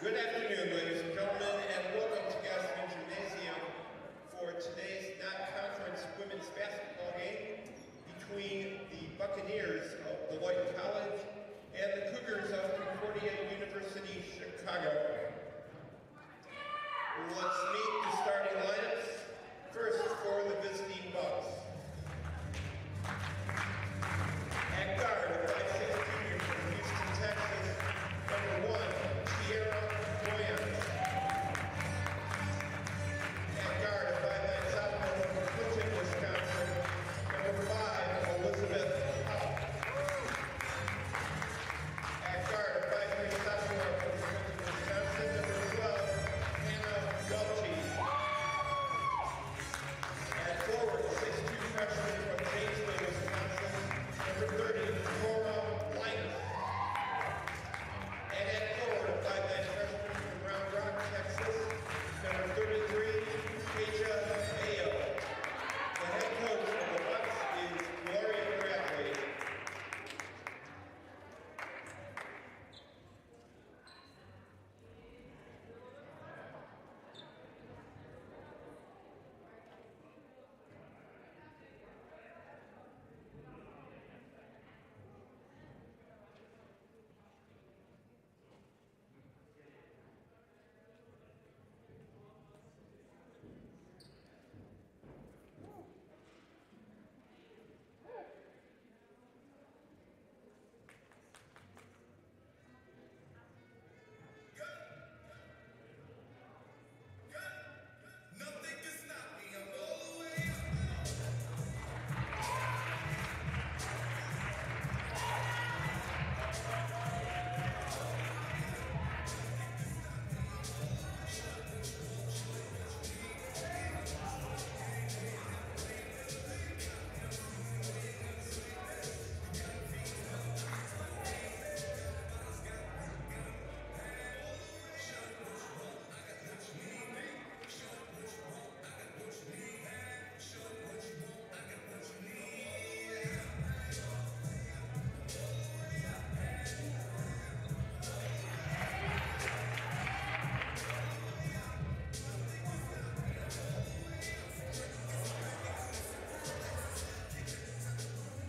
Good afternoon, ladies and gentlemen, and welcome to Gaston Gymnasium for today's non-conference women's basketball game between the Buccaneers of Beloit College and the Cougars of Concordia University, Chicago. Let's meet the starting lineups. First, for the visiting Bucks. At guard, a 5'6" junior from Houston, Texas, number 1, Tierra Williams. At guard, a 5'9" sophomore from Clinton, Wisconsin, number 5, Elizabeth Howe. At guard, a 5'3" sophomore from Clinton, Wisconsin, number 12, Hannah Welchie. At forward, 6'2" freshman from Janesville, Wisconsin, number 30, Cora Light. And at forward, a 5'9" freshman from Round Rock, Texas, number 33, Keisha Mayo. The head coach of the Bucks is Gloria Bradley.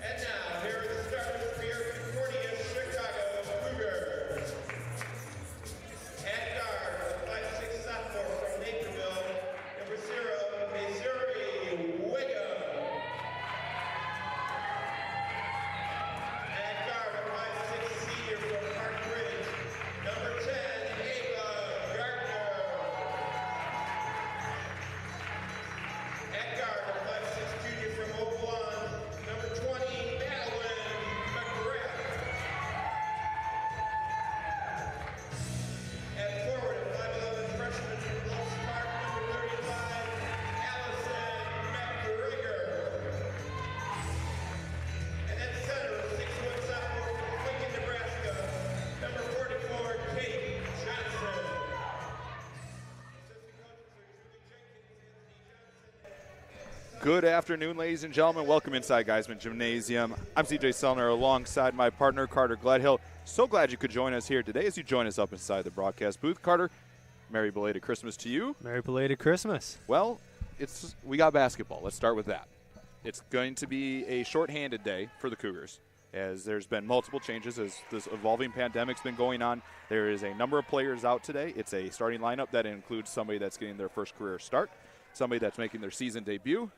And now, here are the starters for your Concordia Chicago Cougars. At guard, a 5'6" sophomore from Naperville, number 0, Missouri Wiggum. At guard, a 5'6" senior from Park Ridge, number 10, Ava Gardner. At guard, a 5'6" junior from Oak Lawn, number 20, Madeline McGrath. At forward, a 5'11" freshman from Bluffs Park, number 35, Allison McGregor. And at center, a 6'1" sophomore from Lincoln, Nebraska, number 44, Kate Johnson. Assistant coaches are Julie Jenkins, Anthony Johnson. Good afternoon, ladies and gentlemen. Welcome inside Geisman Gymnasium. I'm CJ Sellner alongside my partner, Carter Gledhill. So glad you could join us here today as you join us up inside the broadcast booth. Carter, Merry belated Christmas to you. Merry belated Christmas. Well, we got basketball. Let's start with that. It's going to be a shorthanded day for the Cougars, as there's been multiple changes as this evolving pandemic's been going on. There is a number of players out today. It's a starting lineup that includes somebody that's getting their first career start, somebody that's making their season debut,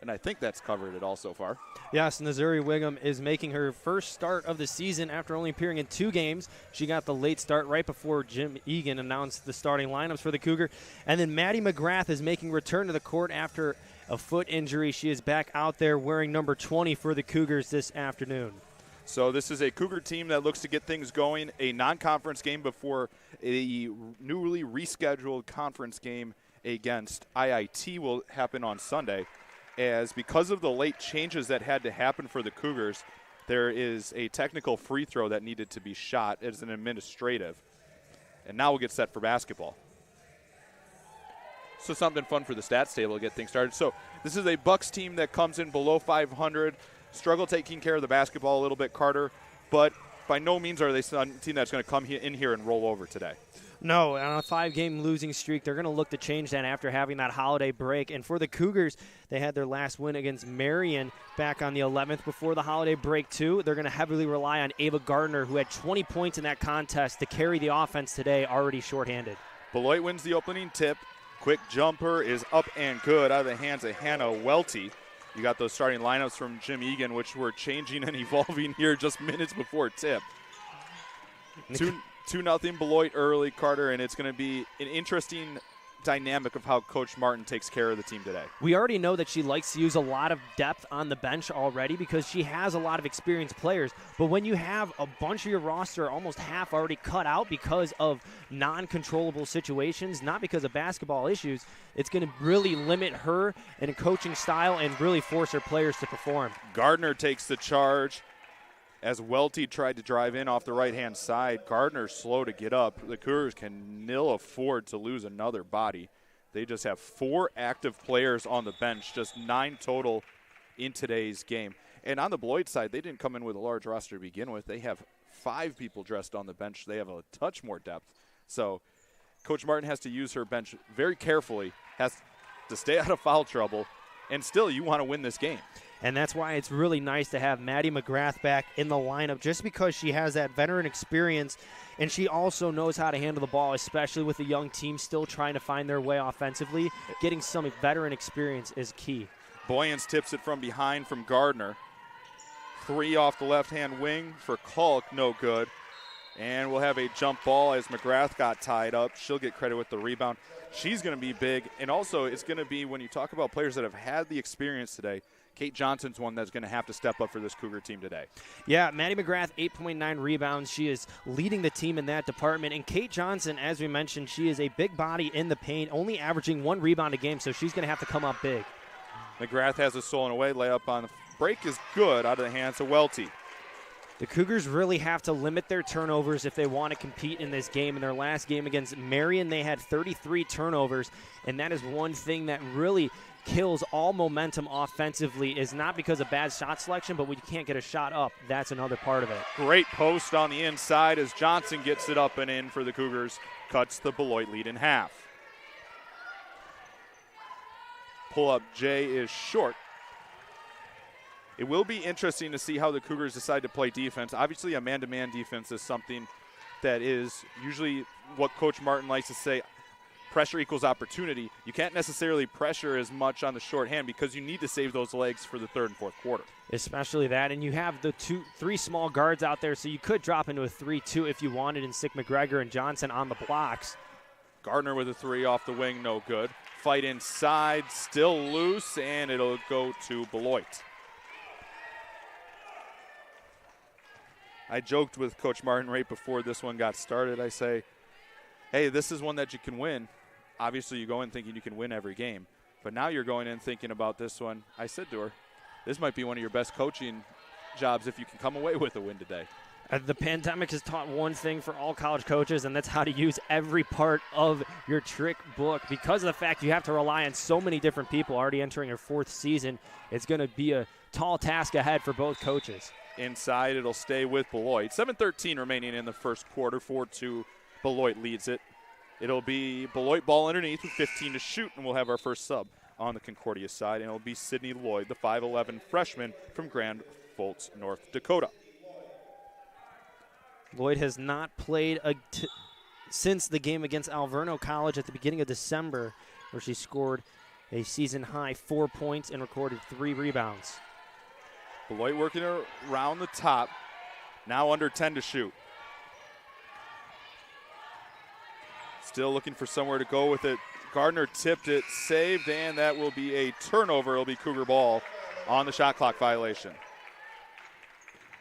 and I think that's covered it all so far. Yes, Missouri Wiggum is making her first start of the season after only appearing in 2 games. She got the late start right before Jim Egan announced the starting lineups for the Cougar. And then Maddie McGrath is making return to the court after a foot injury. She is back out there wearing number 20 for the Cougars this afternoon. So this is a Cougar team that looks to get things going, a non-conference game before a newly rescheduled conference game against IIT will happen on Sunday. As because of the late changes that had to happen for the Cougars, there is a technical free throw that needed to be shot as an administrative. And now we'll get set for basketball. So something fun for the stats table to get things started. So this is a Bucks team that comes in below 500, struggle taking care of the basketball a little bit, Carter, but by no means are they a team that's going to come in here and roll over today. No, on a 5-game losing streak, they're going to look to change that after having that holiday break. And for the Cougars, they had their last win against Marion back on the 11th before the holiday break, too. They're going to heavily rely on Ava Gardner, who had 20 points in that contest, to carry the offense today, already shorthanded. Beloit wins the opening tip. Quick jumper is up and good out of the hands of Hannah Welty. You got those starting lineups from Jim Egan, which were changing and evolving here just minutes before tip. 2-0 Beloit early, Carter, and it's going to be an interesting dynamic of how Coach Martin takes care of the team today. We already know that she likes to use a lot of depth on the bench already because she has a lot of experienced players. But when you have a bunch of your roster, almost half already cut out because of non-controllable situations, not because of basketball issues, it's going to really limit her in a coaching style and really force her players to perform. Gardner takes the charge. As Welty tried to drive in off the right-hand side, Gardner's slow to get up. The Cougars can ill afford to lose another body. They just have 4 active players on the bench, just 9 total in today's game. And on the Beloit side, they didn't come in with a large roster to begin with. They have 5 people dressed on the bench. They have a touch more depth. So Coach Martin has to use her bench very carefully, has to stay out of foul trouble, and still you want to win this game. And that's why it's really nice to have Maddie McGrath back in the lineup, just because she has that veteran experience, and she also knows how to handle the ball, especially with the young team still trying to find their way offensively. Getting some veteran experience is key. Boyens tips it from behind from Gardner. 3 off the left-hand wing for Kalk, no good. And we'll have a jump ball as McGrath got tied up. She'll get credit with the rebound. She's going to be big, and also it's going to be, when you talk about players that have had the experience today, Kate Johnson's one that's going to have to step up for this Cougar team today. Yeah, Maddie McGrath, 8.9 rebounds. She is leading the team in that department. And Kate Johnson, as we mentioned, she is a big body in the paint, only averaging 1 rebound a game, so she's going to have to come up big. McGrath has a stolen away. Layup on the break is good out of the hands of Welty. The Cougars really have to limit their turnovers if they want to compete in this game. In their last game against Marion, they had 33 turnovers, and that is one thing that really kills all momentum offensively, is not because of bad shot selection, but when you can't get a shot up, that's another part of it. Great post on the inside as Johnson gets it up and in for the Cougars, cuts the Beloit lead in half. Pull-up J is short. It will be interesting to see how the Cougars decide to play defense. Obviously, a man-to-man defense is something that is usually what Coach Martin likes to say, pressure equals opportunity. You can't necessarily pressure as much on the shorthand because you need to save those legs for the third and fourth quarter. Especially that, and you have the 3 small guards out there, so you could drop into a 3-2 if you wanted and stick McGregor and Johnson on the blocks. Gardner with a 3 off the wing, no good. Fight inside, still loose, and it'll go to Beloit. I joked with Coach Martin right before this one got started. I say, hey, this is one that you can win. Obviously, you go in thinking you can win every game. But now you're going in thinking about this one. I said to her, this might be one of your best coaching jobs if you can come away with a win today. The pandemic has taught one thing for all college coaches, and that's how to use every part of your trick book. Because of the fact you have to rely on so many different people already entering your 4th season, it's going to be a tall task ahead for both coaches. Inside, it'll stay with Beloit. 7:13 remaining in the first quarter. 4-2, Beloit leads it. It'll be Beloit ball underneath with 15 to shoot, and we'll have our first sub on the Concordia side, and it'll be Sydney Lloyd, the 5'11 freshman from Grand Forks, North Dakota. Lloyd has not played since the game against Alverno College at the beginning of December, where she scored a season-high 4 points and recorded 3 rebounds. Beloit working around the top, now under 10 to shoot. Still looking for somewhere to go with it. Gardner tipped it, saved, and that will be a turnover. It'll be Cougar ball on the shot clock violation.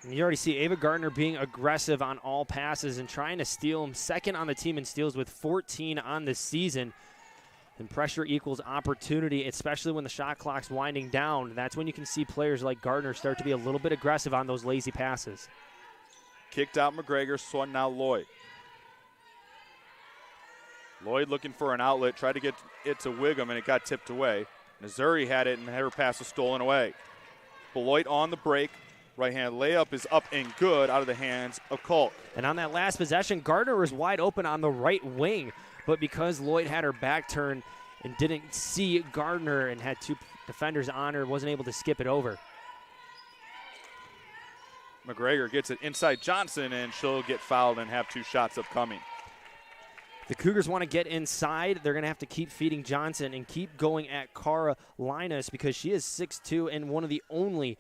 And you already see Ava Gardner being aggressive on all passes and trying to steal them. Second on the team in steals with 14 on the season. And pressure equals opportunity, especially when the shot clock's winding down. That's when you can see players like Gardner start to be a little bit aggressive on those lazy passes. Kicked out McGregor, swung now Lloyd. Lloyd looking for an outlet, tried to get it to Wiggum, and it got tipped away. Missouri had it, and her pass was stolen away. Beloit on the break. Right-hand layup is up and good out of the hands of Kalk. And on that last possession, Gardner was wide open on the right wing, but because Lloyd had her back turned and didn't see Gardner and had two defenders on her, wasn't able to skip it over. McGregor gets it inside Johnson, and she'll get fouled and have 2 shots upcoming. The Cougars want to get inside. They're going to have to keep feeding Johnson and keep going at Cara Linus because she is 6'2" and one of the only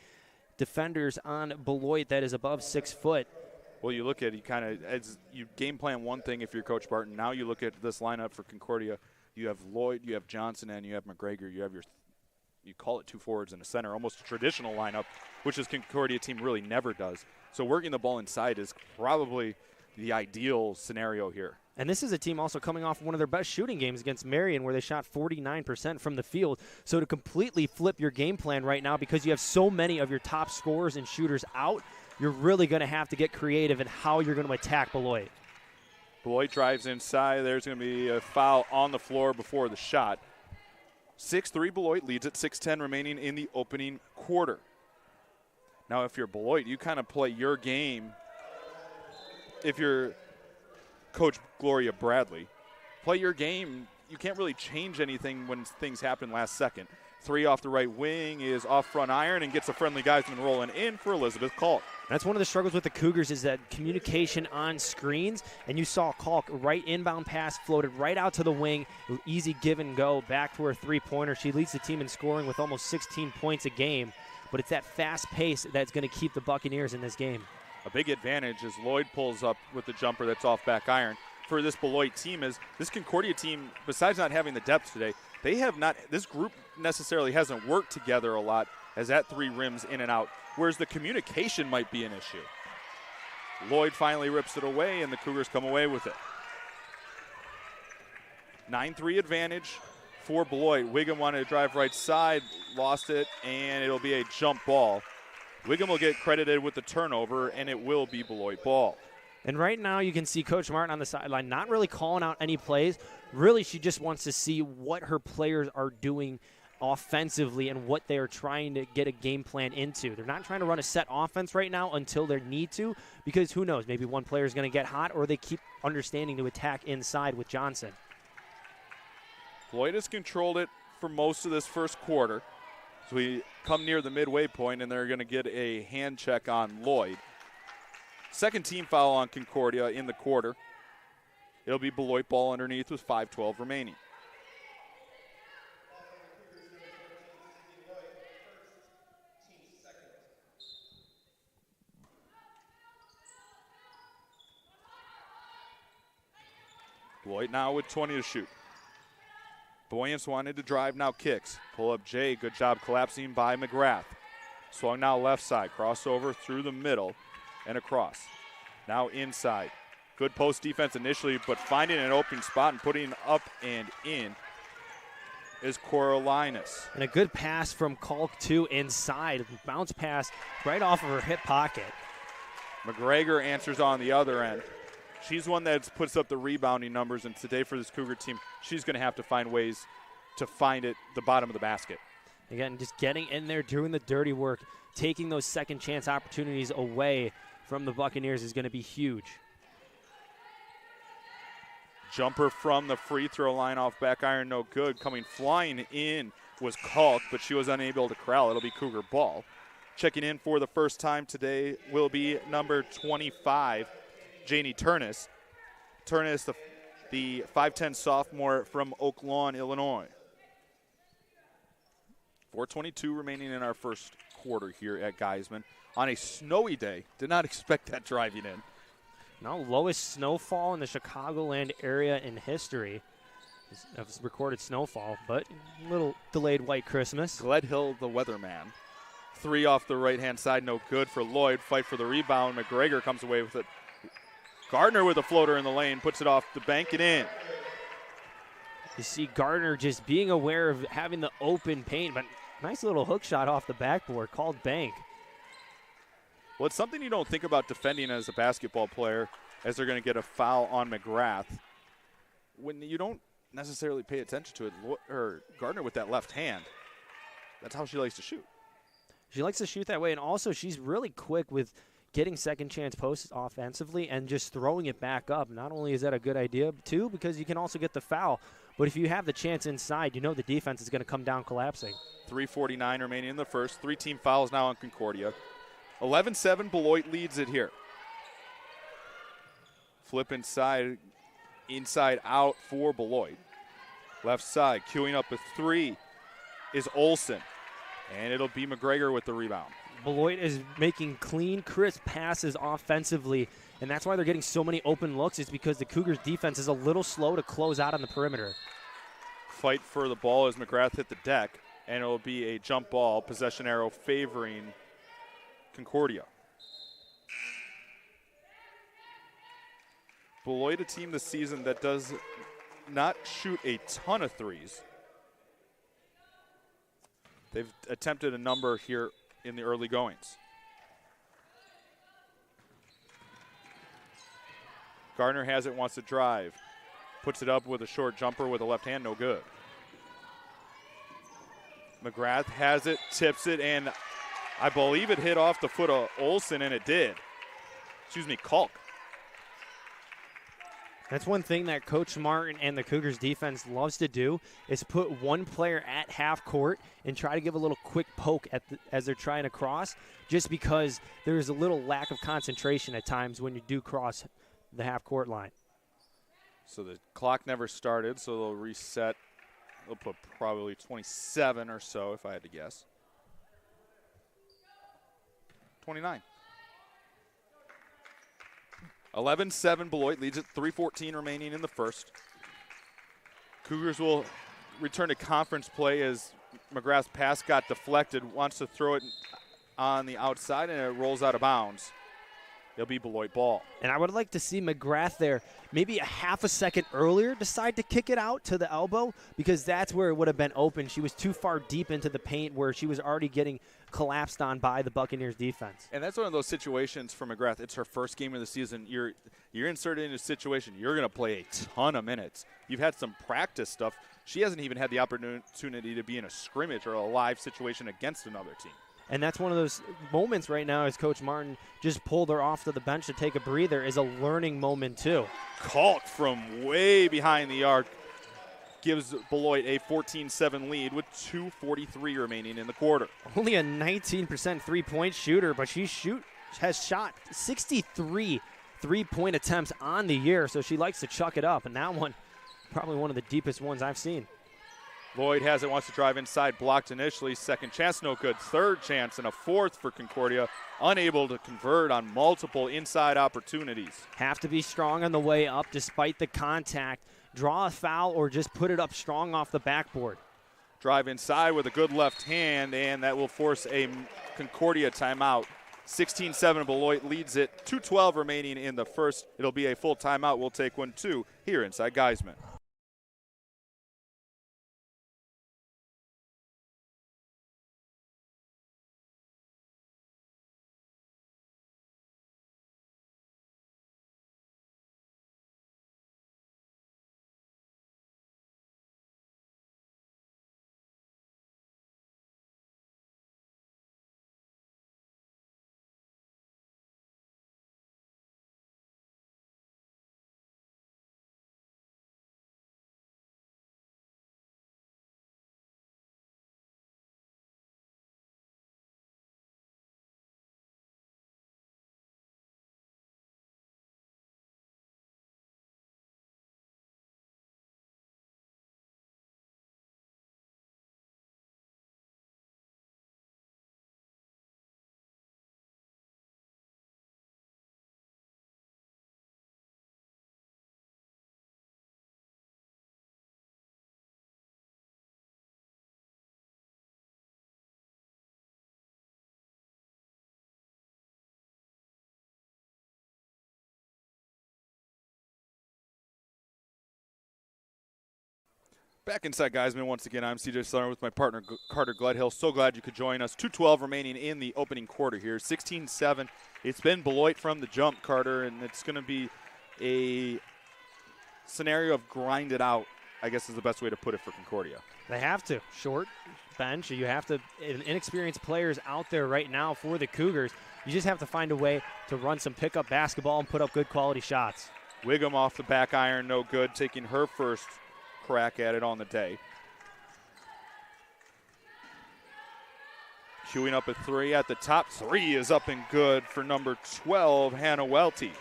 defenders on Beloit that is above 6 foot. Well, you look at it, as you game plan one thing if you're Coach Barton. Now you look at this lineup for Concordia. You have Lloyd, you have Johnson, and you have McGregor. You have you call it 2 forwards and a center, almost a traditional lineup, which this Concordia team really never does. So working the ball inside is probably the ideal scenario here. And this is a team also coming off one of their best shooting games against Marion where they shot 49% from the field. So to completely flip your game plan right now because you have so many of your top scorers and shooters out, you're really going to have to get creative in how you're going to attack Beloit. Beloit drives inside. There's going to be a foul on the floor before the shot. 6-3 Beloit leads at 6:10 remaining in the opening quarter. Now if you're Beloit, you kind of play your game. If you're Coach Gloria Bradley, play your game. You can't really change anything when things happen last second. 3 off the right wing is off front iron and gets a friendly Geisman rolling in for Elizabeth Kalk. That's one of the struggles with the Cougars is that communication on screens, and you saw Kalk right inbound pass floated right out to the wing, easy give and go back to her three-pointer. She leads the team in scoring with almost 16 points a game, but it's that fast pace that's going to keep the Buccaneers in this game. A big advantage as Lloyd pulls up with the jumper that's off back iron. For this Beloit team is this Concordia team, besides not having the depth today, they have not, this group necessarily hasn't worked together a lot as that 3 rims in and out, whereas the communication might be an issue. Lloyd finally rips it away, and the Cougars come away with it. 9-3 advantage for Beloit. Wiggum wanted to drive right side, lost it, and it'll be a jump ball. Wiggum will get credited with the turnover, and it will be Beloit ball. And right now you can see Coach Martin on the sideline not really calling out any plays. Really, she just wants to see what her players are doing offensively and what they are trying to get a game plan into. They're not trying to run a set offense right now until they need to because who knows, maybe one player is going to get hot or they keep understanding to attack inside with Johnson. Beloit has controlled it for most of this first quarter. So we come near the midway point, and they're going to get a hand check on Lloyd. Second team foul on Concordia in the quarter. It'll be Beloit ball underneath with 5:12 remaining. Beloit now with 20 to shoot. Boyance wanted to drive, now kicks. Pull up Jay, good job collapsing by McGrath. Swung now left side, crossover through the middle and across. Now inside. Good post defense initially, but finding an open spot and putting up and in is Coralinas. And a good pass from Kalk too inside. Bounce pass right off of her hip pocket. McGregor answers on the other end. She's one that puts up the rebounding numbers, and today for this Cougar team, she's going to have to find ways to find it the bottom of the basket. Again, just getting in there, doing the dirty work, taking those second chance opportunities away from the Buccaneers is going to be huge. Jumper from the free throw line off back iron, no good. Coming flying in was Kalk, but she was unable to corral. It'll be Cougar ball. Checking in for the first time today will be number 25, Janie Turnus. Turnus, the 5'10 sophomore from Oak Lawn, Illinois. 4:22 remaining in our first quarter here at Geisman. On a snowy day, did not expect that driving in. Now lowest snowfall in the Chicagoland area in history. Of recorded snowfall, but a little delayed white Christmas. Gledhill, the weatherman. 3 off the right-hand side, no good for Lloyd. Fight for the rebound. McGregor comes away with it. Gardner with a floater in the lane, puts it off the bank and in. You see Gardner just being aware of having the open paint, but nice little hook shot off the backboard, called bank. Well, it's something you don't think about defending as a basketball player, as they're going to get a foul on McGrath. When you don't necessarily pay attention to it, or Gardner with that left hand, that's how she likes to shoot. She likes to shoot that way, and also she's really quick with getting second chance posts offensively and just throwing it back up. Not only is that a good idea, too, because you can also get the foul, but if you have the chance inside, you know the defense is going to come down collapsing. 3:49 remaining in the first. 3 team fouls now on Concordia. 11-7, Beloit leads it here. Flip inside out for Beloit. Left side, queuing up a 3 is Olsen. And it'll be McGregor with the rebound. Beloit is making clean, crisp passes offensively, and that's why they're getting so many open looks. It's because the Cougars' defense is a little slow to close out on the perimeter. Fight for the ball as McGrath hit the deck, and it'll be a jump ball, possession arrow favoring Concordia. Beloit, a team this season that does not shoot a ton of threes. They've attempted a number here in the early goings. Gardner has it, wants to drive. Puts it up with a short jumper with a left hand, no good. McGrath has it, tips it, and I believe it hit off the foot of Olsen, and it did. Excuse me, Kalk. That's one thing that Coach Martin and the Cougars defense loves to do is put one player at half court and try to give a little quick poke as they're trying to cross, just because there's a little lack of concentration at times when you do cross the half court line. So the clock never started, so they'll reset. They'll put probably 27 or so if I had to guess. 29. 11-7, Beloit leads it, 3:14 remaining in the first. Cougars will return to conference play as McGrath's pass got deflected, wants to throw it on the outside, and it rolls out of bounds. It'll be Beloit ball. And I would like to see McGrath there maybe a half a second earlier decide to kick it out to the elbow, because that's where it would have been open. She was too far deep into the paint where she was already getting collapsed on by the Buccaneers defense. And that's one of those situations for McGrath. It's her first game of the season. You're inserted in a situation. You're going to play a ton of minutes. You've had some practice stuff. She hasn't even had the opportunity to be in a scrimmage or a live situation against another team. And that's one of those moments right now as Coach Martin just pulled her off to the bench to take a breather is a learning moment too. Kalk from way behind the arc gives Beloit a 14-7 lead with 2:43 remaining in the quarter. Only a 19% three-point shooter, but she has shot 63 three-point attempts on the year, so she likes to chuck it up, and that one probably one of the deepest ones I've seen. Lloyd has it, wants to drive inside, blocked initially. Second chance, no good. Third chance and a fourth for Concordia. Unable to convert on multiple inside opportunities. Have to be strong on the way up despite the contact. Draw a foul or just put it up strong off the backboard. Drive inside with a good left hand, and that will force a Concordia timeout. 16-7, Beloit leads it. 2:12 remaining in the first. It'll be a full timeout. We'll take one, too, here inside Geisman. Back inside Geisman once again. I'm CJ Sumner with my partner Carter Gledhill. So glad you could join us. 2:12 remaining in the opening quarter here. 16-7. It's been Beloit from the jump, Carter, and it's going to be a scenario of grind it out I guess is the best way to put it for Concordia. They have to. Short bench. You have to, inexperienced players out there right now for the Cougars. You just have to find a way to run some pickup basketball and put up good quality shots. Wiggum off the back iron, no good, taking her first crack at it on the day. Queuing up a three at the top. Three is up and good for number 12, Hannah Welty.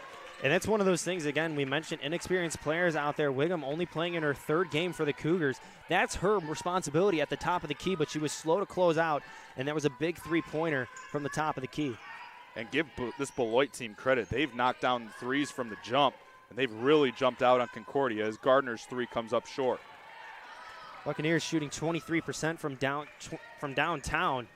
And that's one of those things, again, we mentioned inexperienced players out there. Wiggum only playing in her third game for the Cougars. That's her responsibility at the top of the key, but she was slow to close out, and that was a big three-pointer from the top of the key. And give this Beloit team credit. They've knocked down threes from the jump, and they've really jumped out on Concordia as Gardner's three comes up short. Buccaneers shooting 23% from downtown,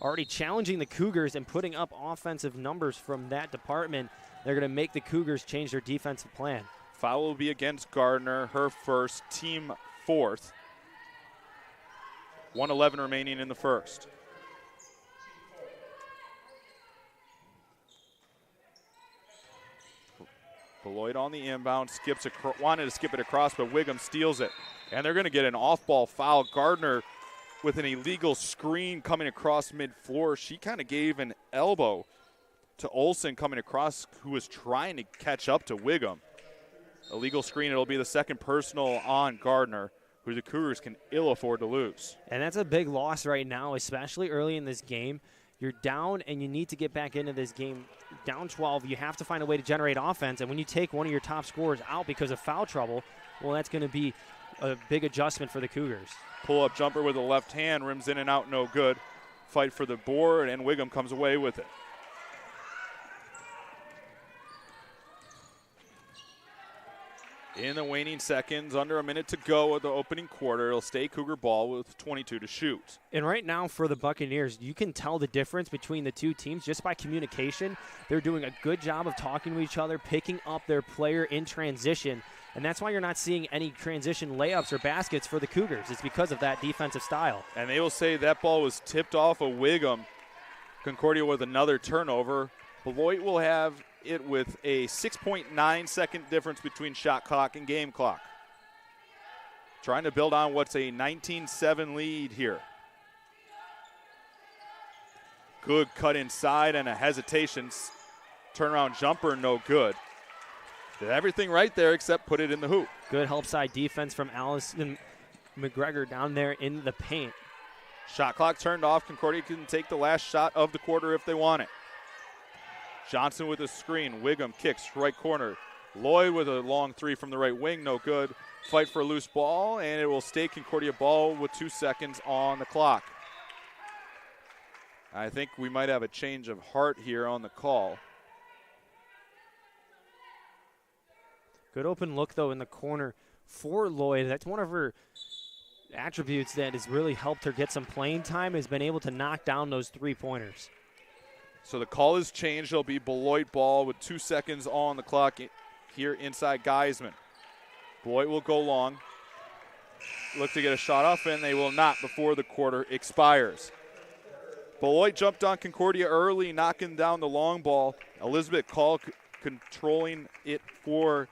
already challenging the Cougars and putting up offensive numbers from that department. They're going to make the Cougars change their defensive plan. Foul will be against Gardner, her first, team fourth. 1:11 remaining in the first. Beloit on the inbound, wanted to skip it across, but Wiggum steals it. And they're going to get an off-ball foul. Gardner with an illegal screen coming across mid-floor. She kind of gave an elbow to Olsen coming across, who was trying to catch up to Wiggum. Illegal screen, it'll be the second personal on Gardner, who the Cougars can ill afford to lose. And that's a big loss right now, especially early in this game. You're down and you need to get back into this game. Down 12, you have to find a way to generate offense. And when you take one of your top scorers out because of foul trouble, well, that's going to be a big adjustment for the Cougars. Pull-up jumper with the left hand, rims in and out, no good. Fight for the board, and Wiggum comes away with it. In the waning seconds, under a minute to go of the opening quarter, it'll stay Cougar ball with 22 to shoot. And right now for the Buccaneers, you can tell the difference between the two teams just by communication. They're doing a good job of talking to each other, picking up their player in transition, and that's why you're not seeing any transition layups or baskets for the Cougars. It's because of that defensive style. And they will say that ball was tipped off of Wiggum. Concordia with another turnover. Beloit will have it with a 6.9 second difference between shot clock and game clock. Trying to build on what's a 19-7 lead here. Good cut inside and a hesitation. Turnaround jumper, no good. Did everything right there except put it in the hoop. Good help side defense from Allison McGregor down there in the paint. Shot clock turned off. Concordia can take the last shot of the quarter if they want it. Johnson with a screen. Wiggum kicks right corner. Lloyd with a long three from the right wing, no good. Fight for a loose ball, and it will stay Concordia ball with 2 seconds on the clock. I think we might have a change of heart here on the call. Good open look, though, in the corner for Lloyd. That's one of her attributes that has really helped her get some playing time, has been able to knock down those three-pointers. So the call is changed. It'll be Beloit ball with 2 seconds on the clock here inside Geisman. Beloit will go long. Look to get a shot off, and they will not before the quarter expires. Beloit jumped on Concordia early, knocking down the long ball. Elizabeth Call controlling it for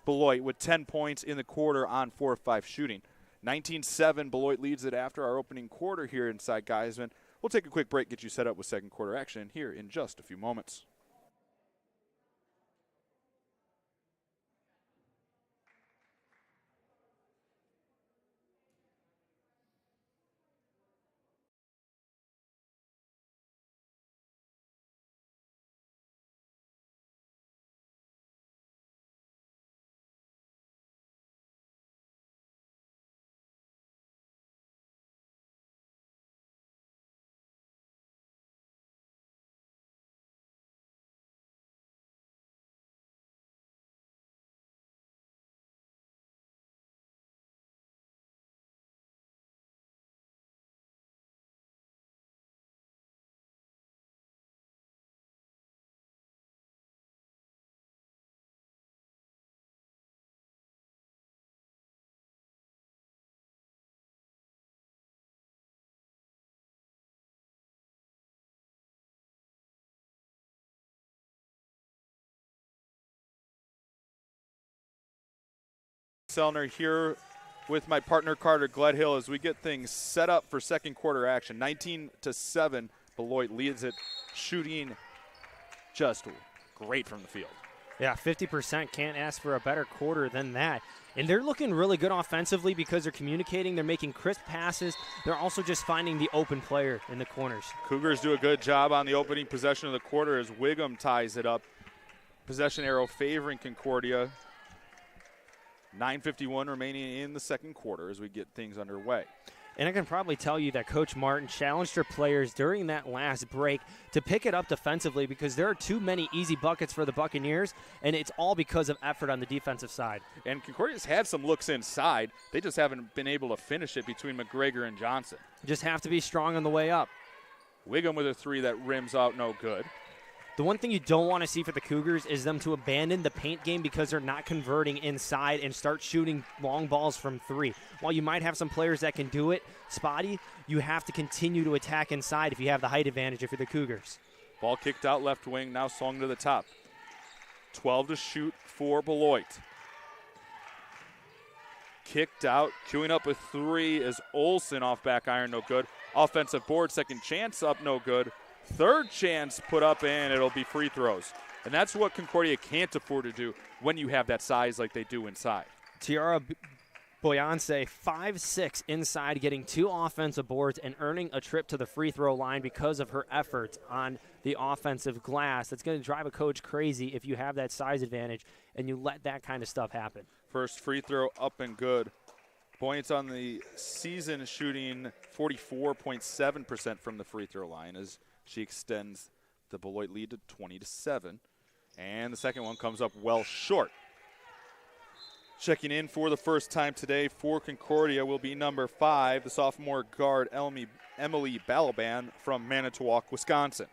Beloit with 10 points in the quarter on 4 of 5 shooting. 19-7, Beloit leads it after our opening quarter here inside Geisman. We'll take a quick break, get you set up with second quarter action here in just a few moments. Selner here with my partner Carter Gledhill as we get things set up for second quarter action. 19-7, Beloit leads it, shooting just great from the field. Yeah, 50%. Can't ask for a better quarter than that. And they're looking really good offensively because they're communicating. They're making crisp passes. They're also just finding the open player in the corners. Cougars do a good job on the opening possession of the quarter as Wiggum ties it up. Possession arrow favoring Concordia. 9:51 remaining in the second quarter as we get things underway. And I can probably tell you that Coach Martin challenged her players during that last break to pick it up defensively because there are too many easy buckets for the Buccaneers, and it's all because of effort on the defensive side. And Concordia's had some looks inside. They just haven't been able to finish it between McGregor and Johnson. Just have to be strong on the way up. Wiggum with a three that rims out no good. The one thing you don't want to see for the Cougars is them to abandon the paint game because they're not converting inside and start shooting long balls from three. While you might have some players that can do it, spotty, you have to continue to attack inside if you have the height advantage if you're the Cougars. Ball kicked out left wing, now swung to the top. 12 to shoot for Beloit. Kicked out, queuing up a three is Olsen off back iron, no good. Offensive board, second chance up, no good. Third chance put up, and it'll be free throws. And that's what Concordia can't afford to do when you have that size like they do inside. Tiara Boyanse, 5'6", inside, getting 2 offensive boards and earning a trip to the free throw line because of her efforts on the offensive glass. That's going to drive a coach crazy if you have that size advantage and you let that kind of stuff happen. First free throw up and good. Points on the season shooting 44.7% from the free throw line as she extends the Beloit lead to 20-7. And the second one comes up well short. Checking in for the first time today for Concordia will be number 5, the sophomore guard Emily Balaban from Manitowoc, Wisconsin.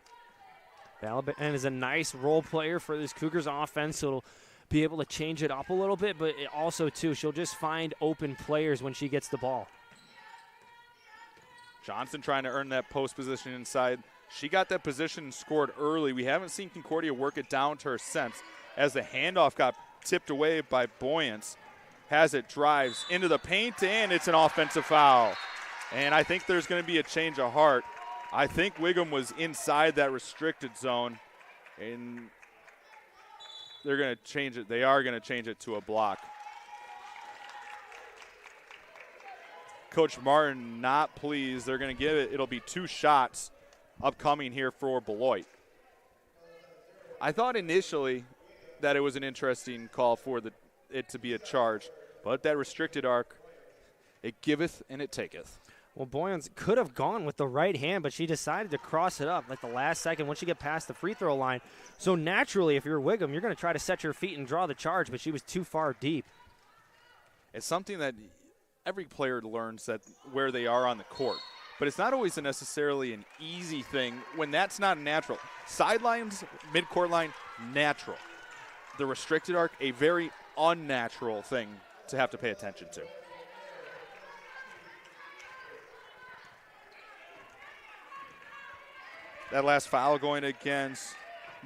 Balaban is a nice role player for this Cougars offense, so it'll be able to change it up a little bit, but also, too, she'll just find open players when she gets the ball. Johnson trying to earn that post position inside. She got that position and scored early. We haven't seen Concordia work it down to her since as the handoff got tipped away by Boyance. Has it, drives into the paint, and it's an offensive foul. And I think there's going to be a change of heart. I think Wiggum was inside that restricted zone, and they're going to change it. They are going to change it to a block. Coach Martin not pleased. They're going to give it. It'll be 2 shots upcoming here for Beloit. I thought initially that it was an interesting call for it to be a charge, but that restricted arc, it giveth and it taketh. Well, Boyans could have gone with the right hand, but she decided to cross it up like the last second once you get past the free throw line. So naturally, if you're Wiggum, you're going to try to set your feet and draw the charge, but she was too far deep. It's something that every player learns that where they are on the court. But it's not always necessarily an easy thing when that's not natural. Sidelines, mid-court line, natural. The restricted arc, a very unnatural thing to have to pay attention to. That last foul going against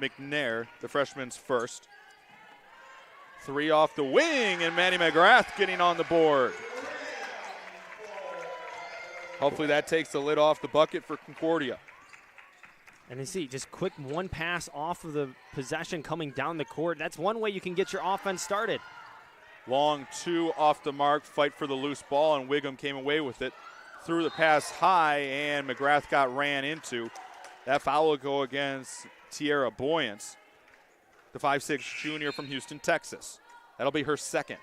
McNair, the freshman's first. 3 off the wing, and Maddie McGrath getting on the board. Hopefully that takes the lid off the bucket for Concordia. And you see, just quick one pass off of the possession coming down the court. That's one way you can get your offense started. Long 2 off the mark, fight for the loose ball, and Wiggum came away with it. Threw the pass high, and McGrath got ran into. That foul will go against Tiara Boyance, the 5'6" junior from Houston, Texas. That'll be her second.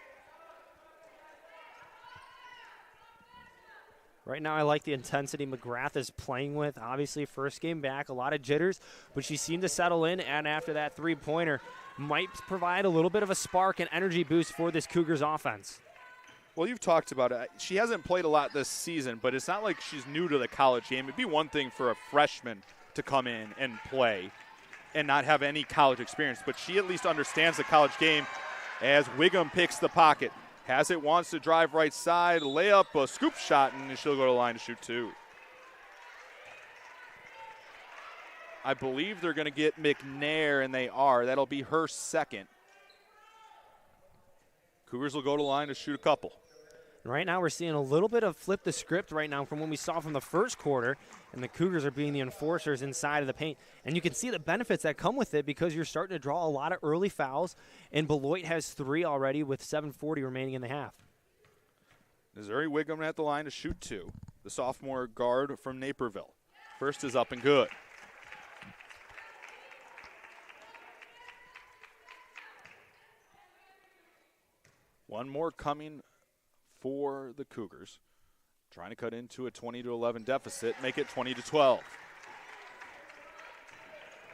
Right now, I like the intensity McGrath is playing with. Obviously, first game back, a lot of jitters, but she seemed to settle in, and after that three-pointer, might provide a little bit of a spark and energy boost for this Cougars offense. Well, you've talked about it. She hasn't played a lot this season, but it's not like she's new to the college game. It'd be one thing for a freshman to come in and play and not have any college experience, but she at least understands the college game as Wiggum picks the pocket. Has it, wants to drive right side, layup, a scoop shot, and she'll go to the line to shoot 2. I believe they're going to get McNair, and they are. That'll be her second. Cougars will go to the line to shoot a couple. And right now we're seeing a little bit of flip the script right now from what we saw from the first quarter, and the Cougars are being the enforcers inside of the paint. And you can see the benefits that come with it because you're starting to draw a lot of early fouls, and Beloit has 3 already with 7:40 remaining in the half. Missouri Wiggum at the line to shoot 2. The sophomore guard from Naperville. First is up and good. One more coming for the Cougars. Trying to cut into a 20-11 deficit, make it 20-12.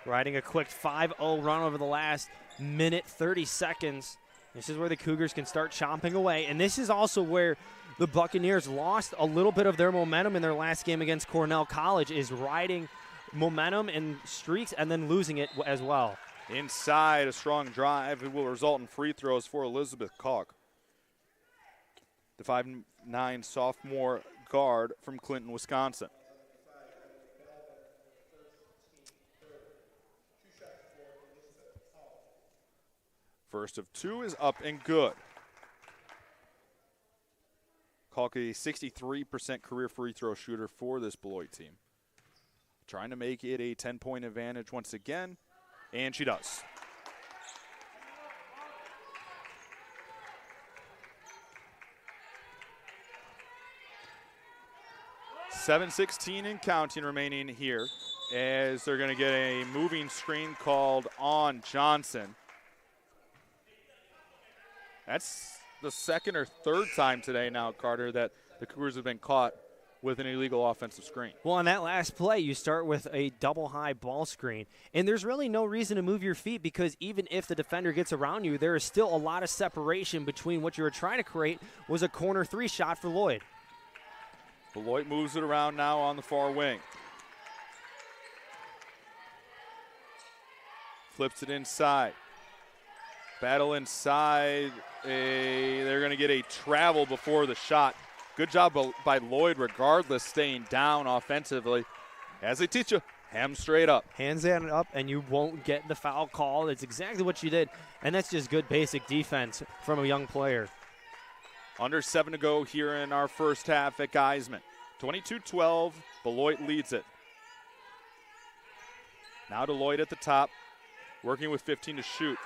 Riding a quick 5-0 run over the last minute, 30 seconds. This is where the Cougars can start chomping away. And this is also where the Buccaneers lost a little bit of their momentum in their last game against Cornell College, is riding momentum and streaks and then losing it as well. Inside, a strong drive. It will result in free throws for Elizabeth Kalk. The 5'9" sophomore guard from Clinton, Wisconsin. First of 2 is up and good. Kalk, a 63% career free throw shooter for this Beloit team. Trying to make it a 10-point advantage once again, and she does. .7:16 and counting remaining here as they're going to get a moving screen called on Johnson. That's the second or third time today now, Carter, that the Cougars have been caught with an illegal offensive screen. Well, on that last play, you start with a double high ball screen, and there's really no reason to move your feet because even if the defender gets around you, there is still a lot of separation between what you were trying to create was a corner 3 shot for Lloyd. Beloit moves it around now on the far wing. Flips it inside. Battle inside. They're going to get a travel before the shot. Good job by Lloyd, regardless, staying down offensively. As they teach you, hands straight up. Hands up, and you won't get the foul call. That's exactly what you did, and that's just good basic defense from a young player. Under 7 to go here in our first half at Geisman. 22-12, Beloit leads it. Now to Lloyd at the top, working with 15 to shoot.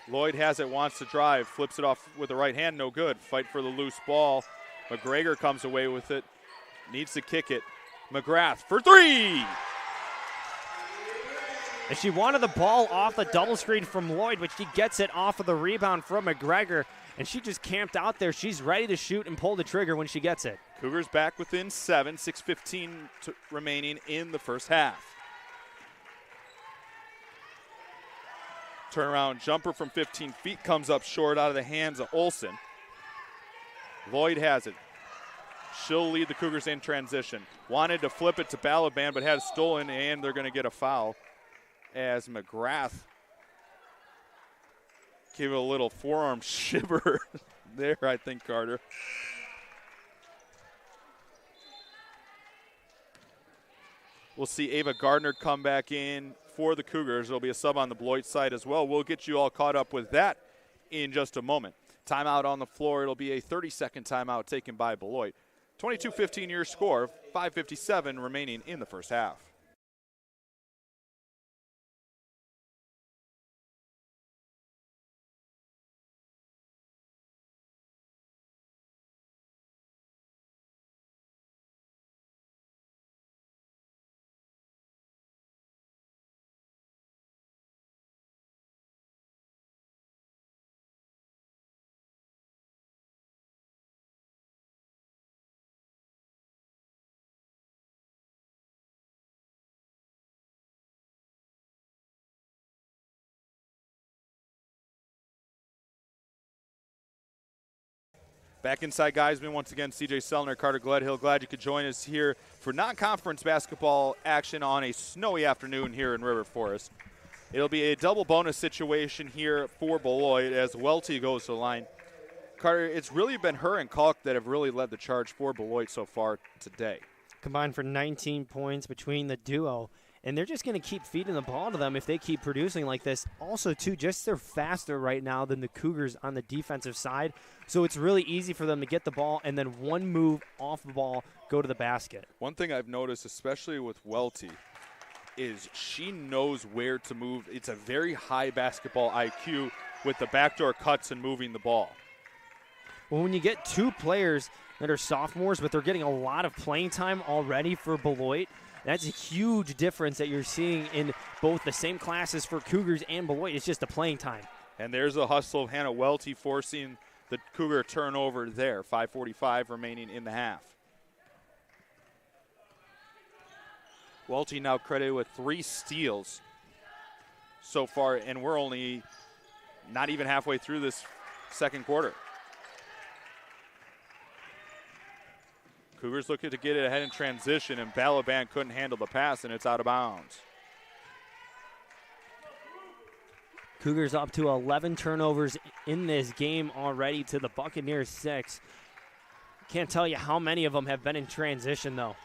Lloyd has it, wants to drive, flips it off with the right hand, no good. Fight for the loose ball. McGregor comes away with it, needs to kick it. McGrath for 3! And she wanted the ball off the double screen from Lloyd, but she gets it off of the rebound from McGregor, and she just camped out there. She's ready to shoot and pull the trigger when she gets it. Cougars back within 7, 6:15 remaining in the first half. Turnaround jumper from 15 feet comes up short out of the hands of Olsen. Lloyd has it. She'll lead the Cougars in transition. Wanted to flip it to Balaban, but had it stolen, and they're going to get a foul as McGrath gave it a little forearm shiver there, I think, Carter. We'll see Ava Gardner come back in for the Cougars. There'll be a sub on the Beloit side as well. We'll get you all caught up with that in just a moment. Timeout on the floor. It'll be a 30-second timeout taken by Beloit. 22-15 your score, 5:57 remaining in the first half. Back inside Geisman once again, CJ Sellner, Carter Gledhill. Glad you could join us here for non-conference basketball action on a snowy afternoon here in River Forest. It'll be a double bonus situation here for Beloit as Welty goes to the line. Carter, it's really been her and Kalk that have really led the charge for Beloit so far today. Combined for 19 points between the duo. and they're just going to keep feeding the ball to them if they keep producing like this. Also, too, just they're faster right now than the Cougars on the defensive side, so it's really easy for them to get the ball and then one move off the ball, go to the basket. One thing I've noticed, especially with Welty, is she knows where to move. It's a very high basketball IQ with the backdoor cuts and moving the ball. Well, when you get two players that are sophomores, but they're getting a lot of playing time already for Beloit, that's a huge difference that you're seeing in both the same classes for Cougars and Beloit. It's just the playing time. And there's a hustle of Hannah Welty forcing the Cougar turnover there. 5:45 remaining in the half. Welty now credited with 3 steals so far, and we're only not even halfway through this second quarter. Cougars looking to get it ahead in transition, and Balaban couldn't handle the pass, and it's out of bounds. Cougars up to 11 turnovers in this game already to the Buccaneers 6. Can't tell you how many of them have been in transition, though.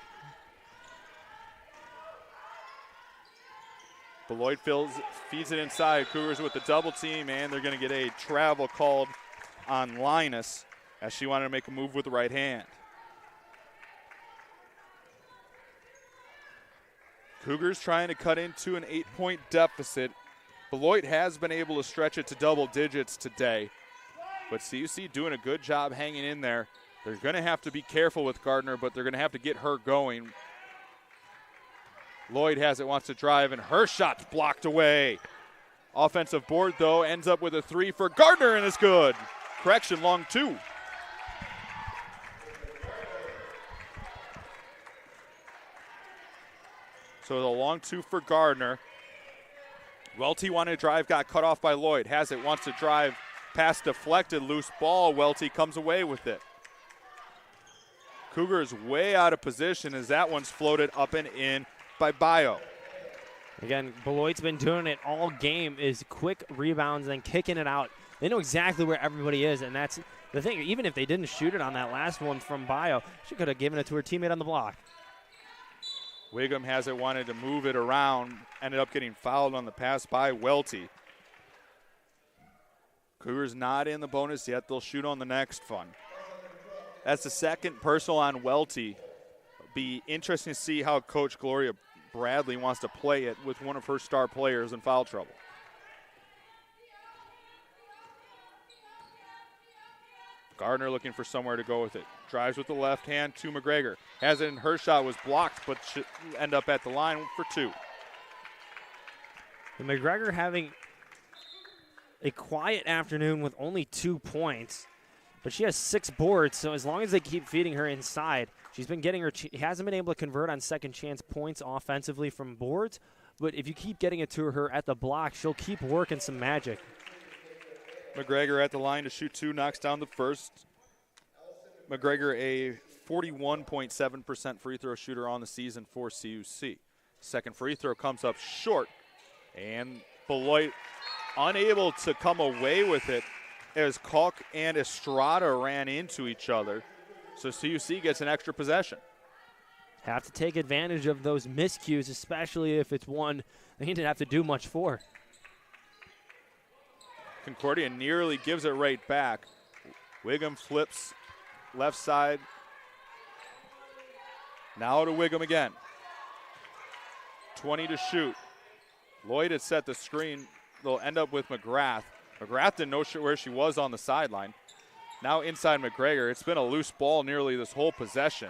Beloit feeds it inside. Cougars with the double team, and they're going to get a travel called on Linus as she wanted to make a move with the right hand. Cougars trying to cut into an 8-point deficit. Beloit has been able to stretch it to double digits today, but CUC doing a good job hanging in there. They're going to have to be careful with Gardner, but they're going to have to get her going. Lloyd has it, wants to drive, and her shot's blocked away. Offensive board, though, ends up with a 3 for Gardner, and it's good. Correction, long 2. So the long 2 for Gardner. Welty wanted to drive, got cut off by Lloyd. Has it, wants to drive, pass deflected, loose ball. Welty comes away with it. Cougars way out of position as that one's floated up and in by Bio. Again, Beloit's been doing it all game, is quick rebounds and kicking it out. They know exactly where everybody is, and that's the thing. Even if they didn't shoot it on that last one from Bio, she could have given it to her teammate on the block. Wiggum has it, wanted to move it around, ended up getting fouled on the pass by Welty. Cougars not in the bonus yet. They'll shoot on the next one. That's the second personal on Welty. Be interesting to see how Coach Gloria Bradley wants to play it with one of her star players in foul trouble. Gardner looking for somewhere to go with it. Drives with the left hand to McGregor. Has it, and her shot was blocked, but should end up at the line for 2. And McGregor having a quiet afternoon with only 2 points, but she has 6 boards, so as long as they keep feeding her inside, she's been getting her, hasn't been able to convert on second chance points offensively from boards, but if you keep getting it to her at the block, she'll keep working some magic. McGregor at the line to shoot 2, knocks down the first. McGregor, a 41.7% free throw shooter on the season for CUC. Second free throw comes up short, and Beloit unable to come away with it as Kalk and Estrada ran into each other. So CUC gets an extra possession. Have to take advantage of those miscues, especially if it's one they didn't have to do much for. Concordia nearly gives it right back. Wiggum flips left side. Now to Wiggum again. 20 to shoot. Lloyd had set the screen. They'll end up with McGrath. McGrath didn't know where she was on the sideline. Now inside McGregor. It's been a loose ball nearly this whole possession.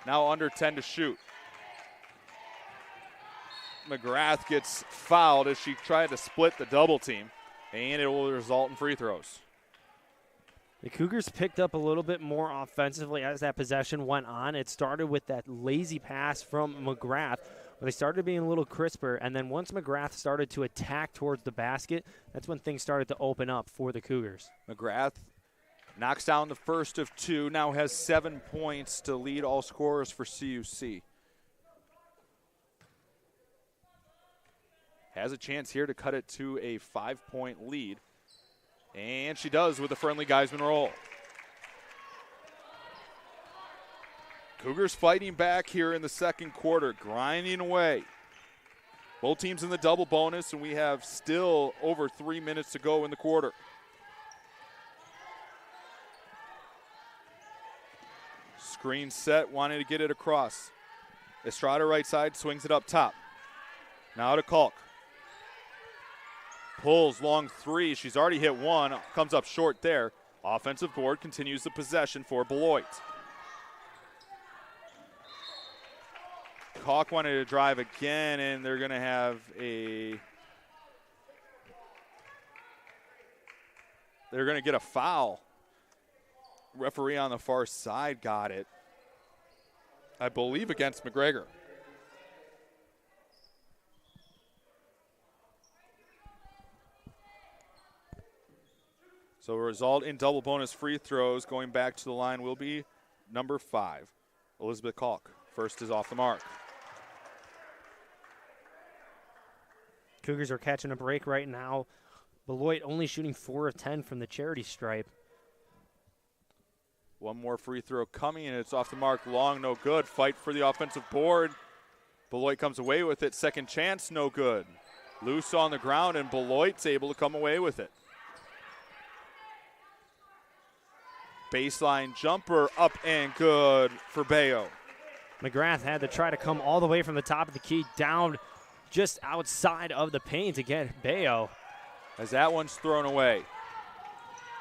Now under 10 to shoot. McGrath gets fouled as she tried to split the double team, and it will result in free throws. The Cougars picked up a little bit more offensively as that possession went on. It started with that lazy pass from McGrath, but they started being a little crisper, and then once McGrath started to attack towards the basket, that's when things started to open up for the Cougars. McGrath knocks down the first of 2, now has 7 points to lead all scorers for CUC. Has a chance here to cut it to a 5-point lead. And she does with a friendly Geisman roll. Cougars fighting back here in the second quarter, grinding away. Both teams in the double bonus, and we have still over 3 minutes to go in the quarter. Screen set, wanting to get it across. Estrada right side, swings it up top. Now to Kalk. Pulls long three. She's already hit one. Comes up short there. Offensive board continues the possession for Beloit. Kalk wanted to drive again, and they're going to have they're going to get a foul. Referee on the far side got it, I believe, against McGregor. So a result in double bonus free throws going back to the line will be number 5, Elizabeth Kalk. First is off the mark. Cougars are catching a break right now. Beloit only shooting 4 of 10 from the charity stripe. One more free throw coming, and it's off the mark. Long, no good. Fight for the offensive board. Beloit comes away with it. Second chance, no good. Loose on the ground, and Beloit's able to come away with it. Baseline jumper up and good for Bayo. McGrath had to try to come all the way from the top of the key down just outside of the paint to get Bayo. As that one's thrown away.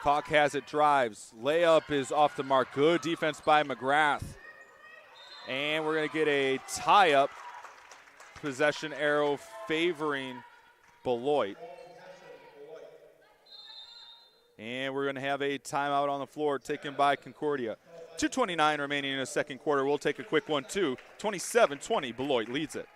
Kalk has it, drives. Layup is off the mark. Good defense by McGrath. And we're going to get a tie-up. Possession arrow favoring Beloit. And we're going to have a timeout on the floor taken by Concordia. 2:29 remaining in the second quarter. We'll take a quick one, too. 27-20, Beloit leads it.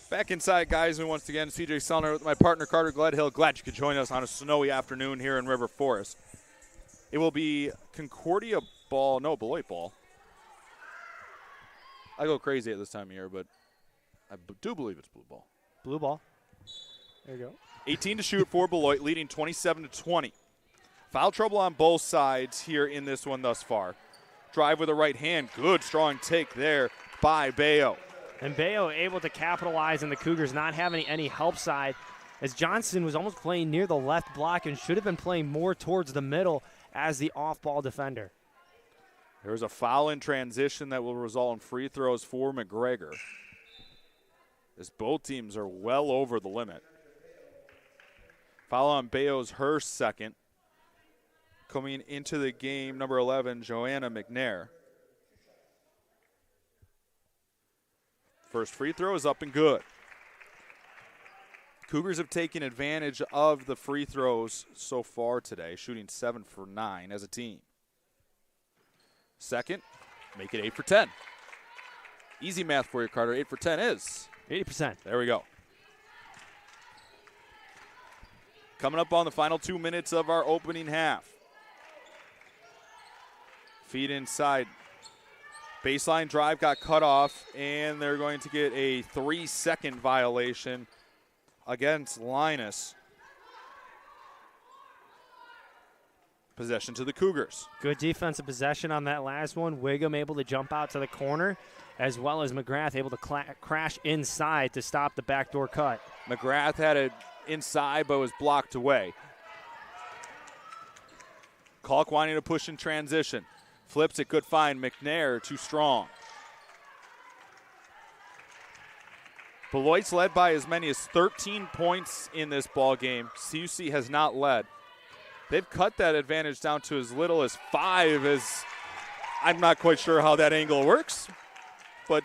Back inside, guys, and once again, CJ Sellner with my partner, Carter Gledhill. Glad you could join us on a snowy afternoon here in River Forest. It will be Concordia ball, no, Beloit ball. I go crazy at this time of year, but I do believe it's blue ball. Blue ball. There you go. 18 to shoot for Beloit, leading 27-20. Foul trouble on both sides here in this one thus far. Drive with the right hand. Good, strong take there by Bayo. And Bayo able to capitalize on the Cougars not having any help side, as Johnson was almost playing near the left block and should have been playing more towards the middle as the off-ball defender. There's a foul in transition that will result in free throws for McGregor, as both teams are well over the limit. Foul on Bayo's her second. Coming into the game, number 11, Joanna McNair. First free throw is up and good. Cougars have taken advantage of the free throws so far today, shooting 7 for 9 as a team. Second, make it 8 for 10. Easy math for you, Carter. 8 for 10 is 80%. There we go. Coming up on the final 2 minutes of our opening half. Feed inside. Baseline drive got cut off, and they're going to get a 3-second violation against Linus. Possession to the Cougars. Good defensive possession on that last one. Wiggum able to jump out to the corner, as well as McGrath able to crash inside to stop the backdoor cut. McGrath had it inside but was blocked away. Kalk wanting to push in transition. Flips it, good find. McNair too strong. Beloit's led by as many as 13 points in this ball game. CUC has not led. They've cut that advantage down to as little as 5. As I'm not quite sure how that angle works, but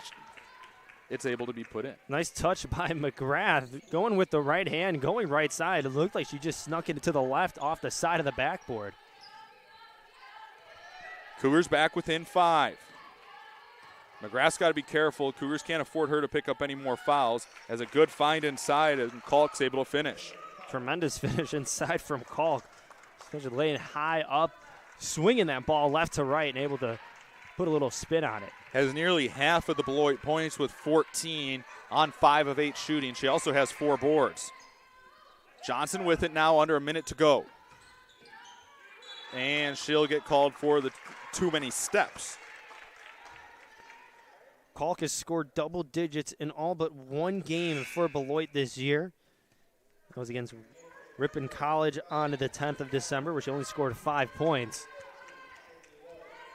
it's able to be put in. Nice touch by McGrath, going with the right hand, going right side. It looked like she just snuck it to the left off the side of the backboard. Cougars back within 5. McGrath's got to be careful. Cougars can't afford her to pick up any more fouls. Has a good find inside, and Kalk's able to finish. Tremendous finish inside from Kalk. Especially laying high up, swinging that ball left to right, and able to put a little spin on it. Has nearly half of the Beloit points with 14 on 5 of 8 shooting. She also has 4 boards. Johnson with it now, under a minute to go. And she'll get called for the too many steps. Kalk has scored double digits in all but one game for Beloit this year. That was against Ripon College on the 10th of December, where she only scored 5 points.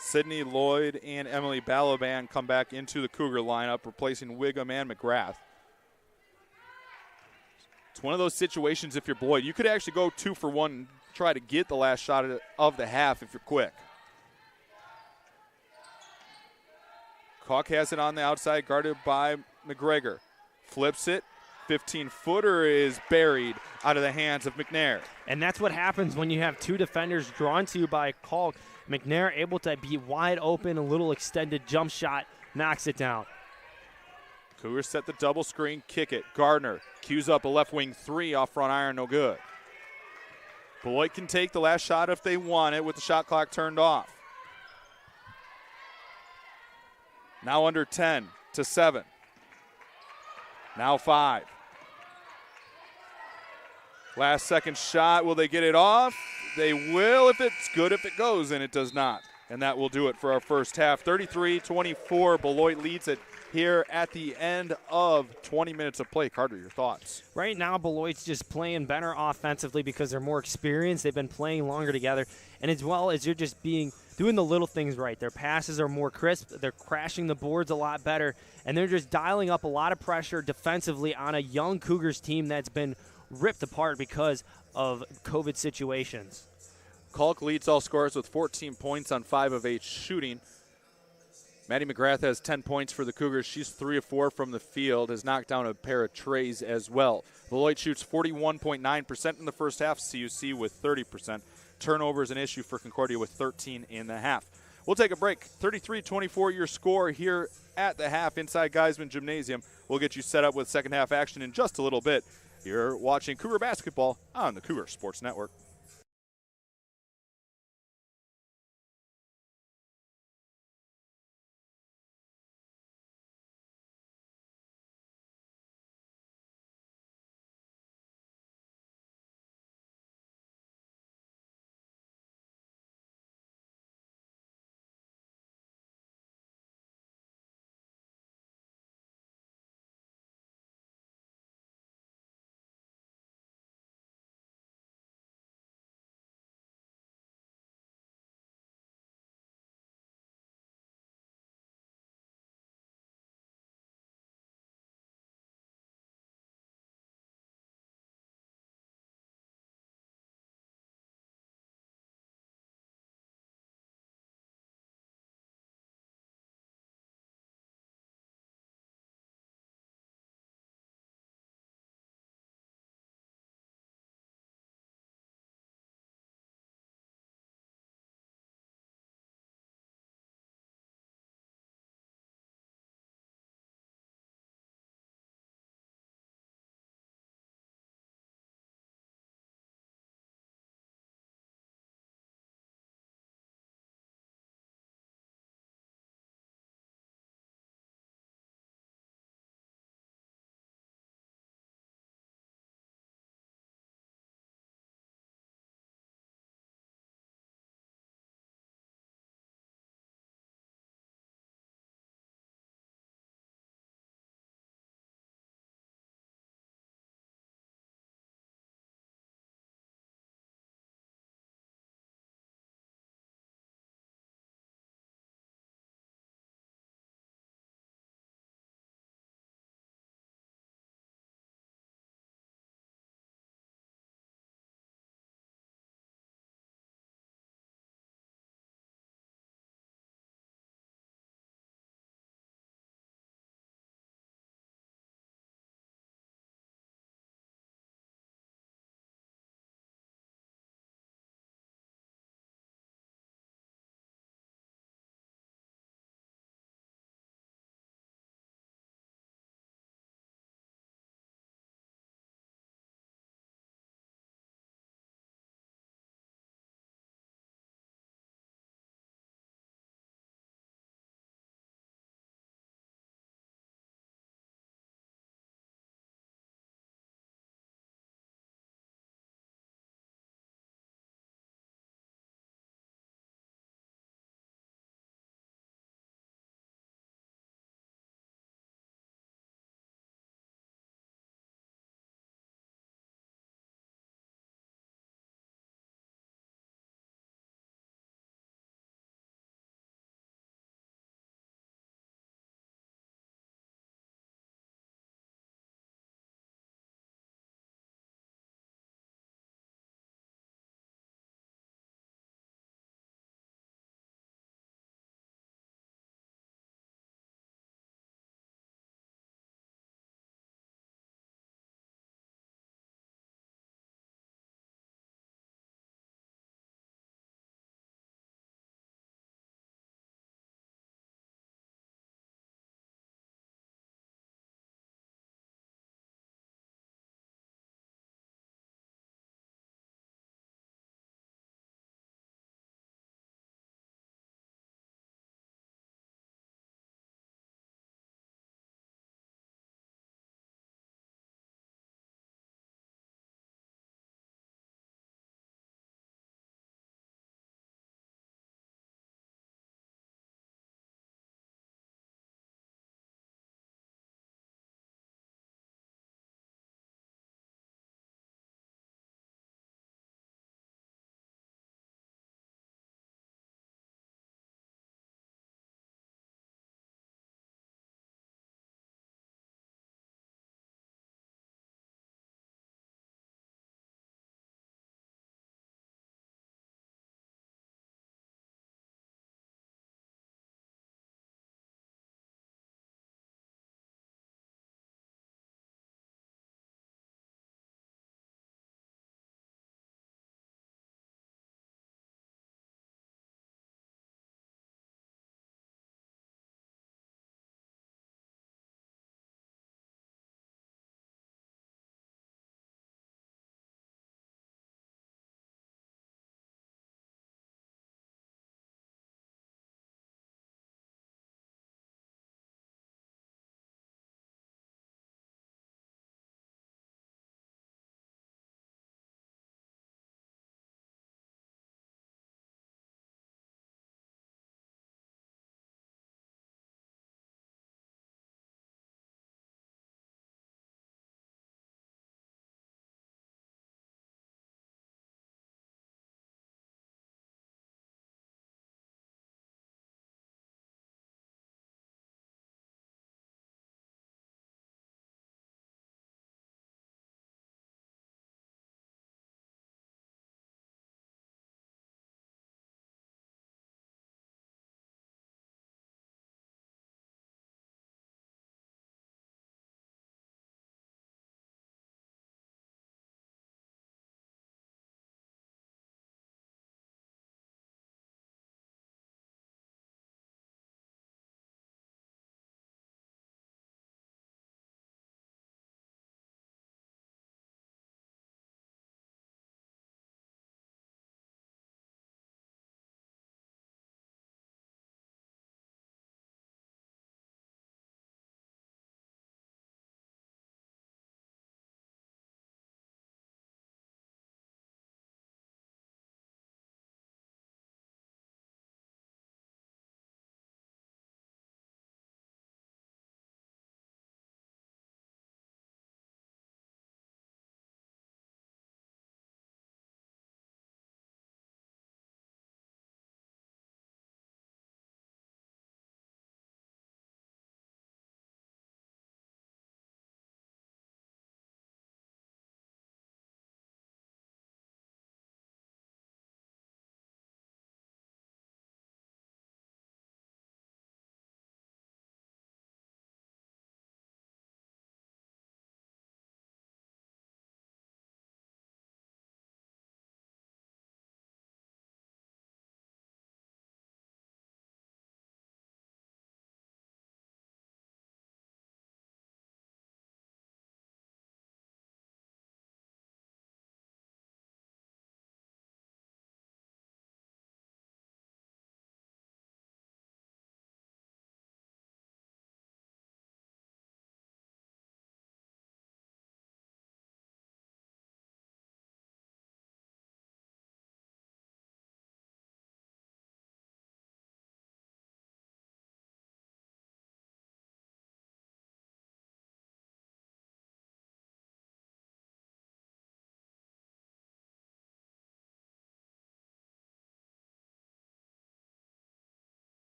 Sydney Lloyd and Emily Balaban come back into the Cougar lineup, replacing Wiggum and McGrath. It's one of those situations, if you're Beloit, you could actually go 2 for 1 and try to get the last shot of the half if you're quick. Kalk has it on the outside, guarded by McGregor. Flips it. 15-footer is buried out of the hands of McNair. And that's what happens when you have 2 defenders drawn to you by Kalk. McNair able to be wide open, a little extended jump shot, knocks it down. Cougars set the double screen, kick it. Gardner cues up a left wing 3 off front iron, no good. Beloit can take the last shot if they want it with the shot clock turned off. Now under 10 to 7. Now 5. Last second shot. Will they get it off? They will if it's good. If it goes, and it does not. And that will do it for our first half. 33-24. Beloit leads it here at the end of 20 minutes of play. Carter, your thoughts? Right now, Beloit's just playing better offensively because they're more experienced. They've been playing longer together. And as well as you're just doing the little things right. Their passes are more crisp. They're crashing the boards a lot better. And they're just dialing up a lot of pressure defensively on a young Cougars team that's been ripped apart because of COVID situations. Kalk leads all scorers with 14 points on 5 of 8 shooting. Maddie McGrath has 10 points for the Cougars. She's 3 of 4 from the field, has knocked down a pair of trays as well. Beloit shoots 41.9% in the first half, CUC with 30%. Turnovers an issue for Concordia with 13.5. We'll take a break. 33-24 your score here at the half inside Geisman Gymnasium. We'll get you set up with second half action in just a little bit. You're watching Cougar Basketball on the Cougar Sports Network.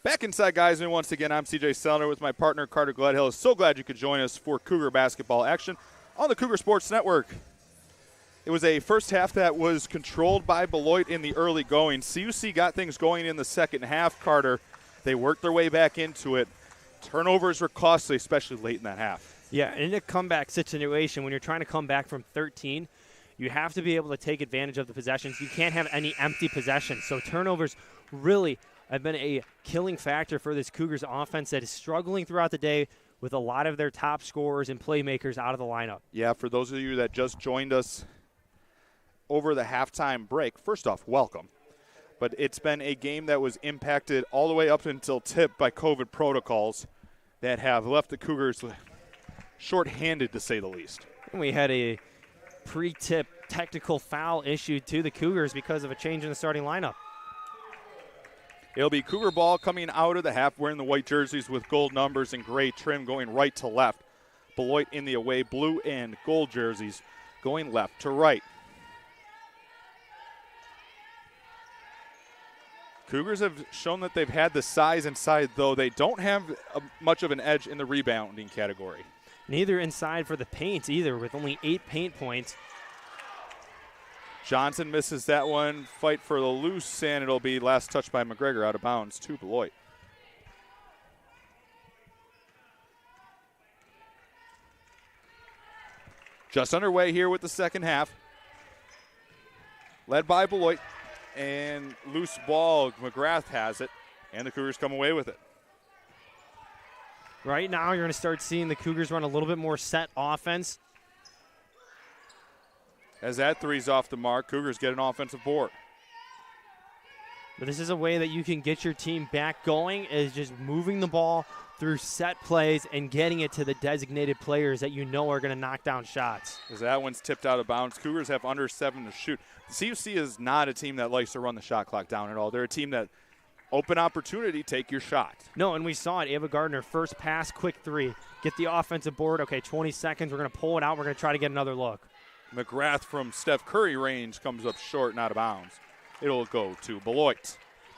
Back inside Geisman once again. I'm CJ Sellner with my partner Carter Gledhill. So glad you could join us for Cougar basketball action on the Cougar Sports Network. It was a first half that was controlled by Beloit in the early going. CUC got things going in the second half, Carter. They worked their way back into it. Turnovers were costly, especially late in that half. Yeah, in a comeback situation, when you're trying to come back from 13, you have to be able to take advantage of the possessions. You can't have any empty possessions. So turnovers really have been a killing factor for this Cougars offense that is struggling throughout the day with a lot of their top scorers and playmakers out of the lineup. Yeah, for those of you that just joined us over the halftime break, first off, welcome. But it's been a game that was impacted all the way up until tip by COVID protocols that have left the Cougars shorthanded, to say the least. And we had a pre-tip technical foul issued to the Cougars because of a change in the starting lineup. It'll be Cougar ball coming out of the half, wearing the white jerseys with gold numbers and gray trim, going right to left. Beloit in the away blue and gold jerseys going left to right. Cougars have shown that they've had the size inside, though they don't have much of an edge in the rebounding category. Neither inside for the paint either, with only 8 paint points. Johnson misses that one. Fight for the loose, and it'll be last touch by McGregor out of bounds to Beloit. Just underway here with the second half. Led by Beloit, and loose ball. McGrath has it, and the Cougars come away with it. Right now you're going to start seeing the Cougars run a little bit more set offense. As that three's off the mark, Cougars get an offensive board. But this is a way that you can get your team back going, is just moving the ball through set plays and getting it to the designated players that you know are going to knock down shots. As that one's tipped out of bounds, Cougars have under 7 to shoot. CUC is not a team that likes to run the shot clock down at all. They're a team that open opportunity, take your shot. No, and we saw it. Ava Gardner, first pass, quick three. Get the offensive board. Okay, 20 seconds. We're going to pull it out. We're going to try to get another look. McGrath from Steph Curry range comes up short and out of bounds. It'll go to Beloit.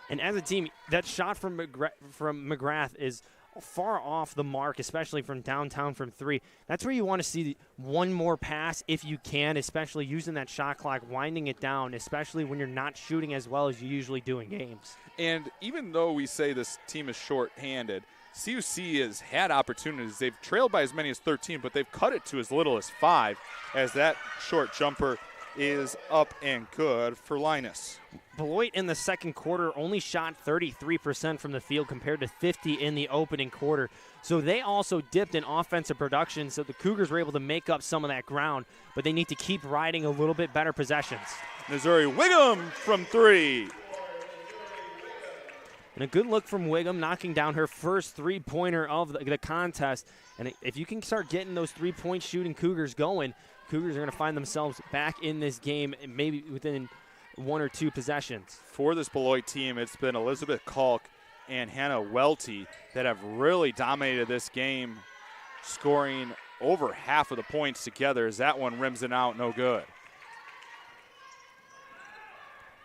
And as a team, that shot from McGrath is far off the mark, especially from downtown from 3. That's where you want to see one more pass if you can, especially using that shot clock, winding it down, especially when you're not shooting as well as you usually do in games. And even though we say this team is short-handed, CUC has had opportunities. They've trailed by as many as 13, but they've cut it to as little as 5, as that short jumper is up and good for Linus. Beloit in the second quarter only shot 33% from the field compared to 50 in the opening quarter. So they also dipped in offensive production, so the Cougars were able to make up some of that ground, but they need to keep riding a little bit better possessions. Missouri Wiggum from 3. And a good look from Wiggum, knocking down her first three-pointer of the contest. And if you can start getting those three-point shooting Cougars going, Cougars are going to find themselves back in this game, maybe within 1 or 2 possessions. For this Beloit team, it's been Elizabeth Kalk and Hannah Welty that have really dominated this game, scoring over half of the points together as that one rims it out, no good.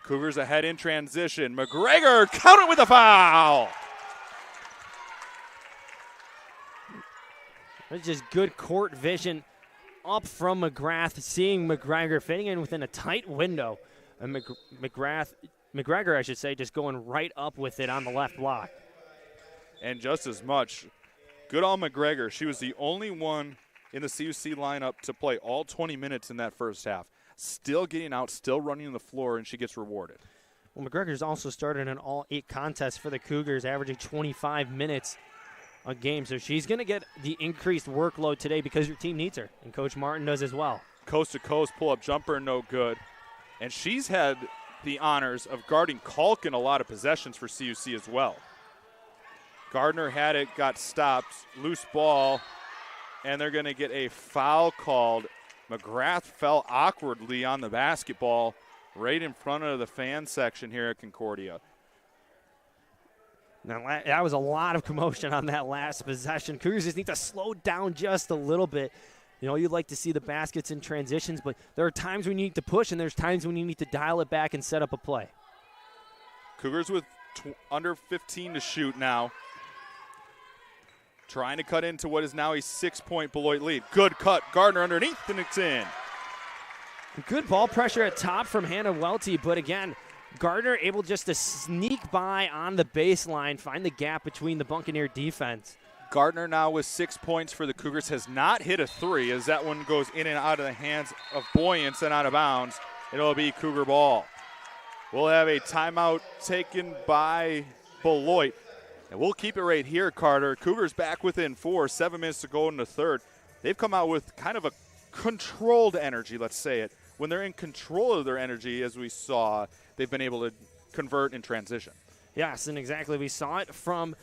Cougars ahead in transition. McGregor counted with a foul. That's just good court vision up from McGrath, seeing McGregor fitting in within a tight window. And McGregor, I should say, just going right up with it on the left block. And just as much, good on McGregor. She was the only one in the CUC lineup to play all 20 minutes in that first half. Still getting out, still running the floor, and she gets rewarded. Well, McGregor's also started in all 8 contests for the Cougars, averaging 25 minutes a game. So she's going to get the increased workload today because your team needs her, and Coach Martin does as well. Coast-to-coast pull-up jumper, no good. And she's had the honors of guarding Kalk in a lot of possessions for CUC as well. Gardner had it, got stopped, loose ball, and they're going to get a foul called. McGrath fell awkwardly on the basketball right in front of the fan section here at Concordia. Now, that was a lot of commotion on that last possession. Cougars just need to slow down just a little bit. You know, you'd like to see the baskets in transitions, but there are times when you need to push and there's times when you need to dial it back and set up a play. Cougars with under 15 to shoot now. Trying to cut into what is now a 6-point Beloit lead. Good cut. Gardner underneath, and it's in. Good ball pressure at top from Hannah Welty, but again, Gardner able just to sneak by on the baseline, find the gap between the Buccaneer defense. Gardner now with 6 points for the Cougars has not hit a three as that one goes in and out of the hands of Boyance and out of bounds. It'll be Cougar ball. We'll have a timeout taken by Beloit. And we'll keep it right here, Carter. Cougars back within 4, 7 minutes to go in the third. They've come out with kind of a controlled energy, let's say it. When they're in control of their energy, as we saw, they've been able to convert in transition. Yes, and exactly. We saw it from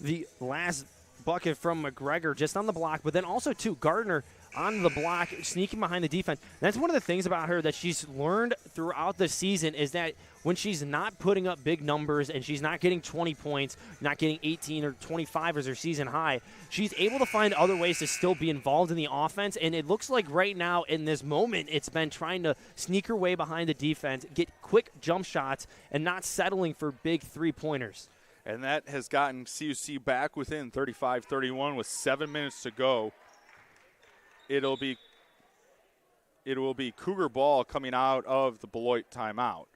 the last bucket from McGregor just on the block, but then also, too, Gardner on the block, sneaking behind the defense. That's one of the things about her that she's learned throughout the season is that when she's not putting up big numbers and she's not getting 20 points, not getting 18 or 25 as her season high, she's able to find other ways to still be involved in the offense. And it looks like right now in this moment, it's been trying to sneak her way behind the defense, get quick jump shots, and not settling for big three-pointers. And that has gotten CUC back within 35-31 with 7 minutes to go. It will be Cougar ball coming out of the Beloit timeout.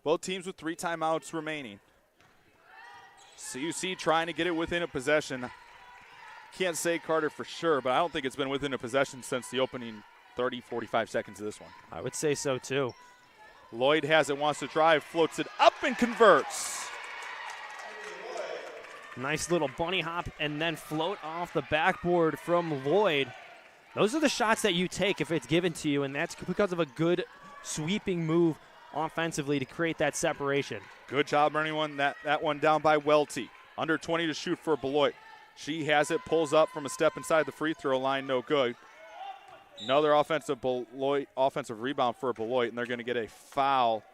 Both teams with 3 timeouts remaining. CUC trying to get it within a possession. Can't say, Carter, for sure, but I don't think it's been within a possession since the opening 30, 45 seconds of this one. I would say so, too. Lloyd has it, wants to drive, floats it up and converts. Nice little bunny hop and then float off the backboard from Lloyd. Those are the shots that you take if it's given to you, and that's because of a good sweeping move offensively to create that separation. Good job running that one down by Welty. Under 20 to shoot for Beloit. She has it, pulls up from a step inside the free throw line, no good. Another offensive rebound for Beloit, and they're going to get a foul.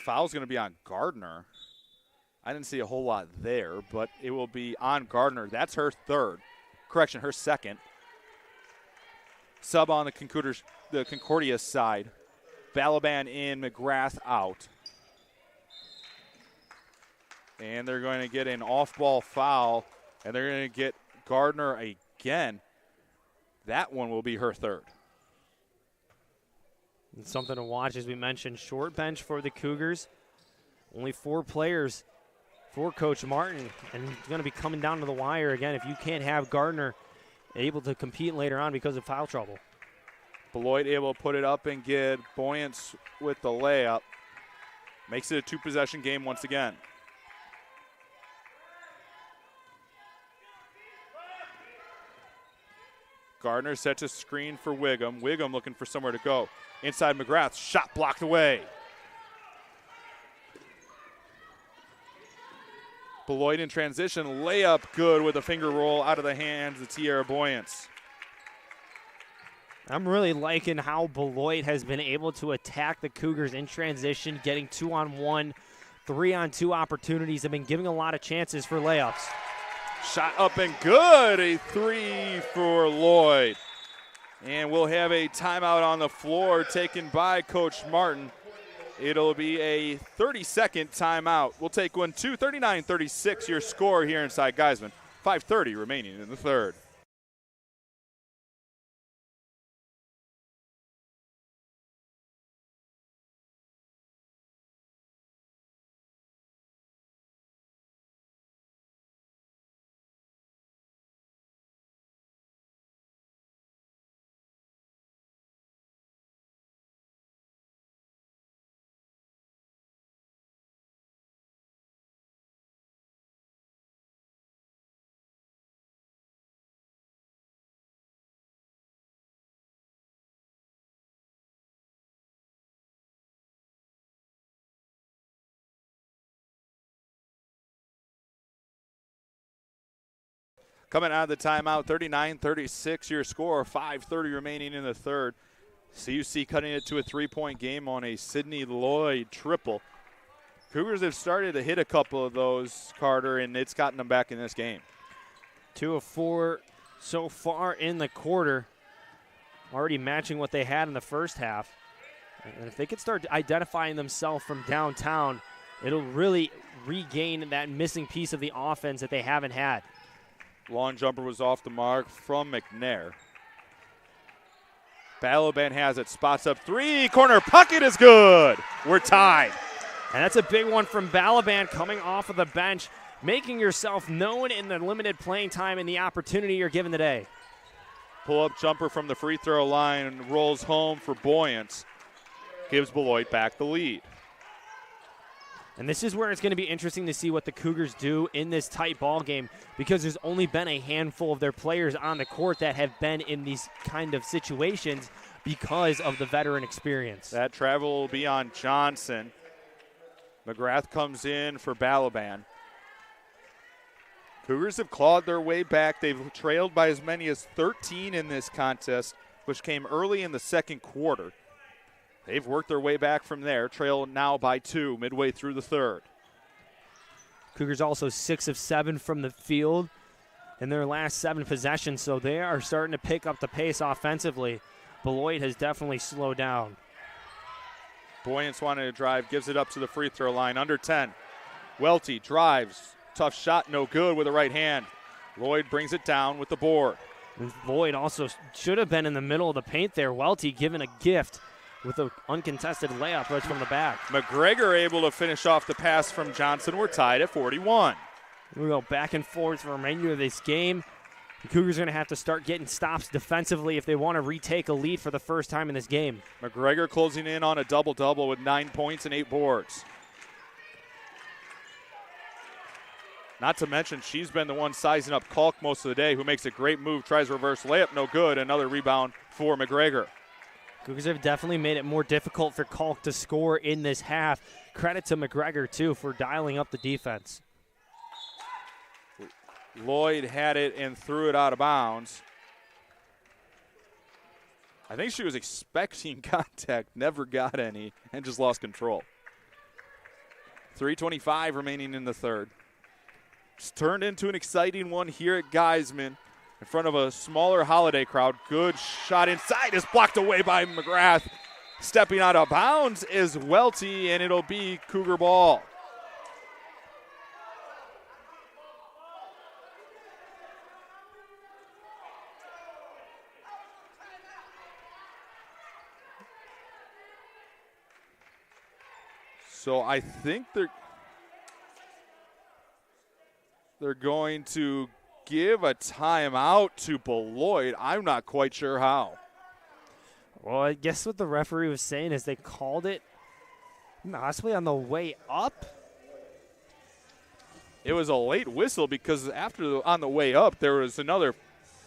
Foul's going to be on Gardner. I didn't see a whole lot there, but it will be on Gardner. That's her third. Correction, her second. Sub on the Concordia side. Balaban in, McGrath out. And they're going to get an off-ball foul, and they're going to get Gardner again. That one will be her third. And something to watch, as we mentioned, short bench for the Cougars. Only 4 players for Coach Martin, and it's going to be coming down to the wire again if you can't have Gardner able to compete later on because of foul trouble. Beloit able to put it up and get Boyance with the layup. Makes it a 2-possession game once again. Gardner sets a screen for Wiggum. Wiggum looking for somewhere to go. Inside McGrath, shot blocked away. Beloit in transition, layup good with a finger roll out of the hands of Tierra Boyance. I'm really liking how Beloit has been able to attack the Cougars in transition, getting 2-on-1, 3-on-2 opportunities. They've been giving a lot of chances for layups. Shot up and good, a 3 for Lloyd. And we'll have a timeout on the floor taken by Coach Martin. It'll be a 30-second timeout. We'll take one, 39-36, your score here inside Geisman. 5:30 remaining in the third. Coming out of the timeout, 39-36 your score, 5:30 remaining in the third. CUC cutting it to a 3-point game on a Sydney Lloyd triple. Cougars have started to hit a couple of those, Carter, and it's gotten them back in this game. 2 of 4 so far in the quarter, already matching what they had in the first half. And if they could start identifying themselves from downtown, it'll really regain that missing piece of the offense that they haven't had. Long jumper was off the mark from McNair. Balaban has it, spots up three, corner pocket is good. We're tied. And that's a big one from Balaban coming off of the bench, making yourself known in the limited playing time and the opportunity you're given today. Pull-up jumper from the free throw line, rolls home for Boyance. Gives Beloit back the lead. And this is where it's going to be interesting to see what the Cougars do in this tight ball game, because there's only been a handful of their players on the court that have been in these kind of situations because of the veteran experience. That travel will be on Johnson. McGrath comes in for Balaban. Cougars have clawed their way back. They've trailed by as many as 13 in this contest, which came early in the second quarter. They've worked their way back from there, trail now by 2 midway through the third. Cougars also 6 of 7 from the field in their last 7 possessions, so they are starting to pick up the pace offensively. Beloit has definitely slowed down. Boyance wanted to drive, gives it up to the free throw line, under 10. Welty drives, tough shot, no good with the right hand. Lloyd brings it down with the board. And Lloyd also should have been in the middle of the paint there. Welty given a gift with an uncontested layup right from the back. McGregor able to finish off the pass from Johnson. We're tied at 41. We go back and forth for the remainder of this game. The Cougars are going to have to start getting stops defensively if they want to retake a lead for the first time in this game. McGregor closing in on a double-double with 9 points and 8 boards. Not to mention she's been the one sizing up Kalk most of the day, who makes a great move, tries reverse layup, no good. Another rebound for McGregor. Cougars have definitely made it more difficult for Kalk to score in this half. Credit to McGregor, too, for dialing up the defense. Lloyd had it and threw it out of bounds. I think she was expecting contact, never got any, and just lost control. 3:25 remaining in the third. Just turned into an exciting one here at Geisman in front of a smaller Holiday crowd. Good shot inside is blocked away by McGrath. Stepping out of bounds is Welty, and it'll be Cougar ball. So I think they're going to give a timeout to Beloit. I'm not quite sure how. Well, I guess what the referee was saying is they called it possibly on the way up. It was a late whistle because on the way up, there was another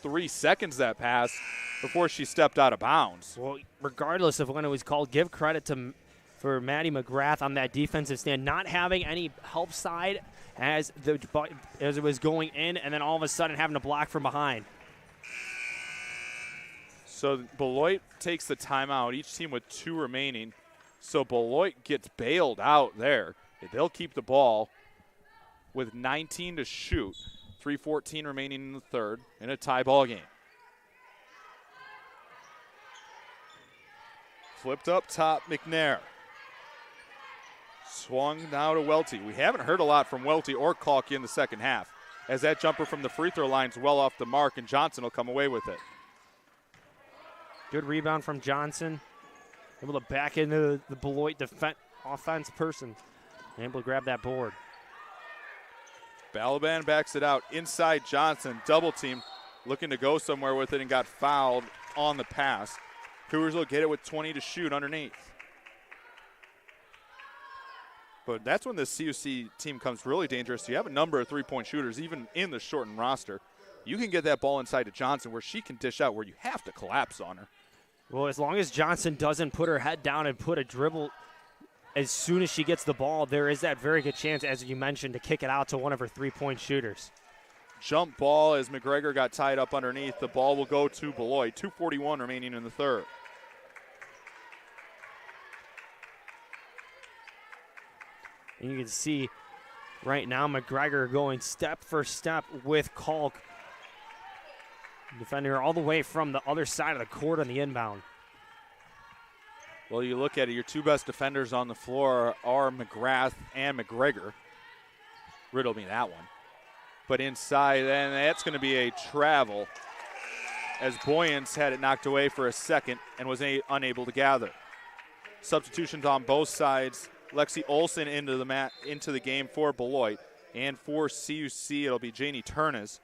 3 seconds that passed before she stepped out of bounds. Well, regardless of when it was called, give credit for Maddie McGrath on that defensive stand, not having any help side as it was going in, and then all of a sudden having to block from behind. So Beloit takes the timeout, each team with 2 remaining. So Beloit gets bailed out there. They'll keep the ball with 19 to shoot. 3:14 remaining in the third in a tie ball game. Flipped up top, McNair. Swung now to Welty. We haven't heard a lot from Welty or Kalk in the second half, as that jumper from the free throw line's well off the mark, and Johnson will come away with it. Good rebound from Johnson. Able to back into the Beloit offense person. Able to grab that board. Balaban backs it out inside Johnson. Double team, looking to go somewhere with it and got fouled on the pass. Cougars will get it with 20 to shoot underneath. But that's when the CUC team comes really dangerous. You have a number of three-point shooters, even in the shortened roster. You can get that ball inside to Johnson where she can dish out, where you have to collapse on her. Well, as long as Johnson doesn't put her head down and put a dribble as soon as she gets the ball, there is that very good chance, as you mentioned, to kick it out to one of her three-point shooters. Jump ball as McGregor got tied up underneath. The ball will go to Beloit. 2:41 remaining in the third. And you can see right now McGregor going step for step with Kalk. Defending her all the way from the other side of the court on the inbound. Well, you look at it, your two best defenders on the floor are McGrath and McGregor. Riddle me that one. But inside, and that's going to be a travel as Boyens had it knocked away for a second and was unable to gather. Substitutions on both sides. Lexi Olson into the game for Beloit. And for CUC, it'll be Janie Turnez.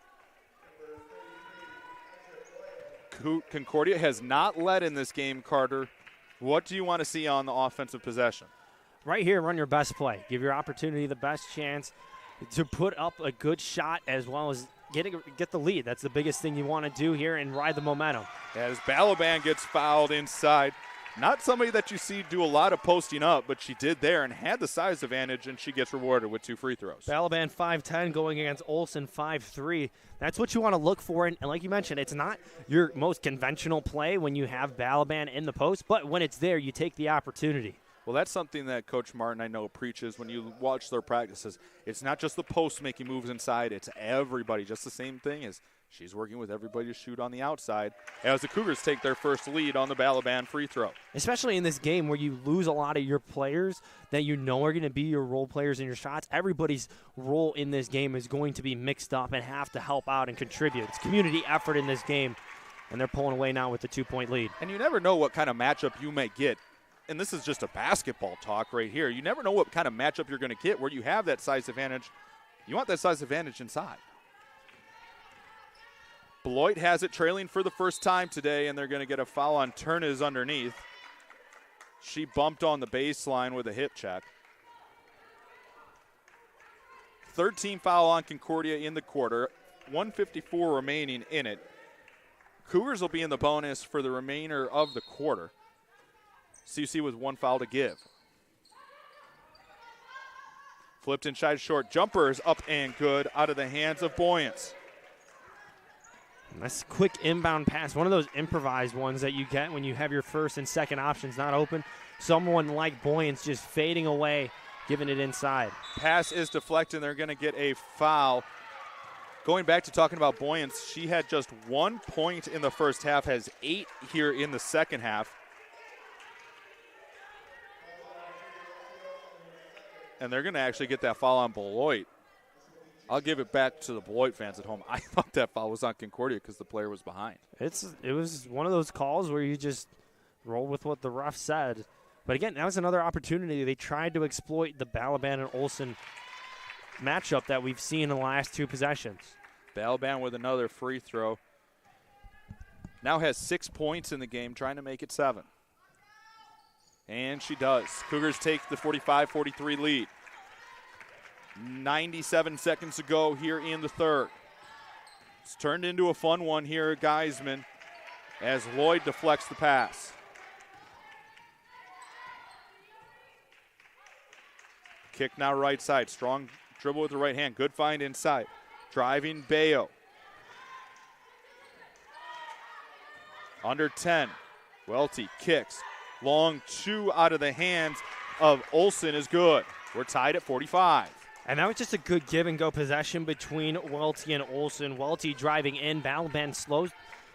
Concordia has not led in this game, Carter. What do you want to see on the offensive possession? Right here, run your best play. Give your opportunity the best chance to put up a good shot as well as get the lead. That's the biggest thing you want to do here and ride the momentum. As Balaban gets fouled inside. Not somebody that you see do a lot of posting up, but she did there and had the size advantage, and she gets rewarded with 2 free throws. Balaban 5'10", going against Olson 5'3". That's what you want to look for. And like you mentioned, it's not your most conventional play when you have Balaban in the post, but when it's there, you take the opportunity. Well, that's something that Coach Martin, I know, preaches when you watch their practices. It's not just the post making moves inside. It's everybody. Just the same thing as she's working with everybody to shoot on the outside as the Cougars take their first lead on the Balaban free throw. Especially in this game where you lose a lot of your players that you know are going to be your role players in your shots. Everybody's role in this game is going to be mixed up and have to help out and contribute. It's community effort in this game, and they're pulling away now with the 2-point lead. And you never know what kind of matchup you may get. And this is just a basketball talk right here. You never know what kind of matchup you're going to get where you have that size advantage. You want that size advantage inside. Beloit has it trailing for the first time today, and they're going to get a foul on Turnez underneath. She bumped on the baseline with a hip check. 13 foul on Concordia in the quarter, 1:54 remaining in it. Cougars will be in the bonus for the remainder of the quarter. CUC with 1 foul to give. Flipped inside short. Jumper is up and good out of the hands of Boyens. Nice quick inbound pass. One of those improvised ones that you get when you have your first and second options not open. Someone like Boyens just fading away, giving it inside. Pass is deflected. They're going to get a foul. Going back to talking about Boyens, she had just 1 point in the first half, has 8 here in the second half. And they're going to actually get that foul on Beloit. I'll give it back to the Beloit fans at home. I thought that foul was on Concordia because the player was behind. It was one of those calls where you just roll with what the ref said. But again, that was another opportunity. They tried to exploit the Balaban and Olson matchup that we've seen in the last 2 possessions. Balaban with another free throw. Now has 6 points in the game, trying to make it 7. And she does. Cougars take the 45-43 lead. 97 seconds to go here in the third. It's turned into a fun one here at Geisman as Lloyd deflects the pass. Kick now right side. Strong dribble with the right hand. Good find inside. Driving Bayo. Under 10. Welty kicks. Long 2 out of the hands of Olson is good. We're tied at 45. And that was just a good give-and-go possession between Welty and Olson. Welty driving in. Balaban slows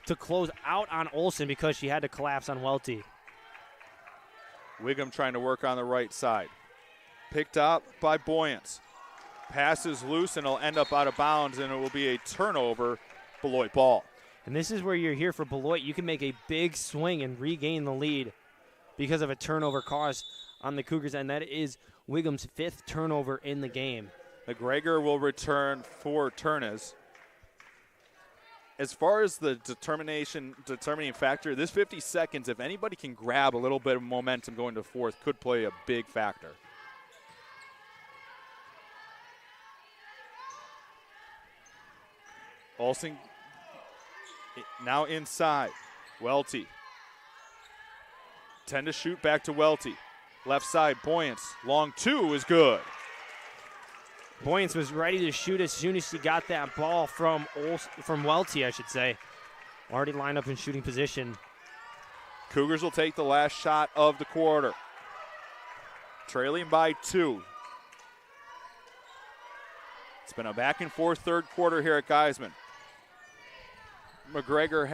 to close out on Olson because she had to collapse on Welty. Wiggum trying to work on the right side. Picked up by Boyens. Pass is loose, and it'll end up out of bounds, and it will be a turnover, Beloit ball. And this is where you're here for Beloit. You can make a big swing and regain the lead because of a turnover caused on the Cougars, and that is Wiggum's 5th turnover in the game. McGregor will return for Turnez. As far as the determining factor, this 50 seconds, if anybody can grab a little bit of momentum going to fourth, could play a big factor. Olsen now inside. Welty. 10 to shoot, back to Welty. Left side, Boyens. Long 2 is good. Boyens was ready to shoot as soon as she got that ball from Welty, I should say. Already lined up in shooting position. Cougars will take the last shot of the quarter. Trailing by 2. It's been a back and forth third quarter here at Geisman. McGrath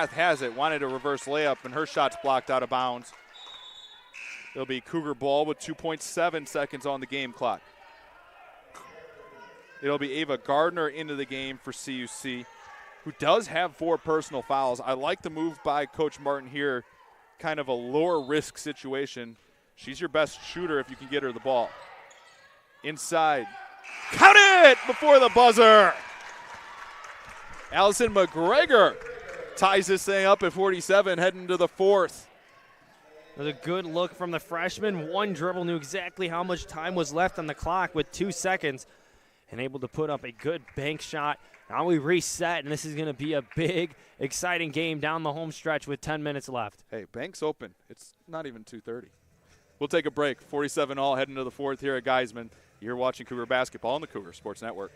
has it, wanted a reverse layup, and her shot's blocked out of bounds. It'll be Cougar ball with 2.7 seconds on the game clock. It'll be Ava Gardner into the game for CUC, who does have 4 personal fouls. I like the move by Coach Martin here, kind of a lower risk situation. She's your best shooter if you can get her the ball. Inside. Count it before the buzzer. Allison McGregor ties this thing up at 47, heading to the 4th. It was a good look from the freshman. One dribble, knew exactly how much time was left on the clock with 2 seconds, and able to put up a good bank shot. Now we reset, and this is going to be a big, exciting game down the home stretch with 10 minutes left. Hey, bank's open. It's not even 2:30. We'll take a break. 47-all, heading to the 4th here at Geisman. You're watching Cougar basketball on the Cougar Sports Network.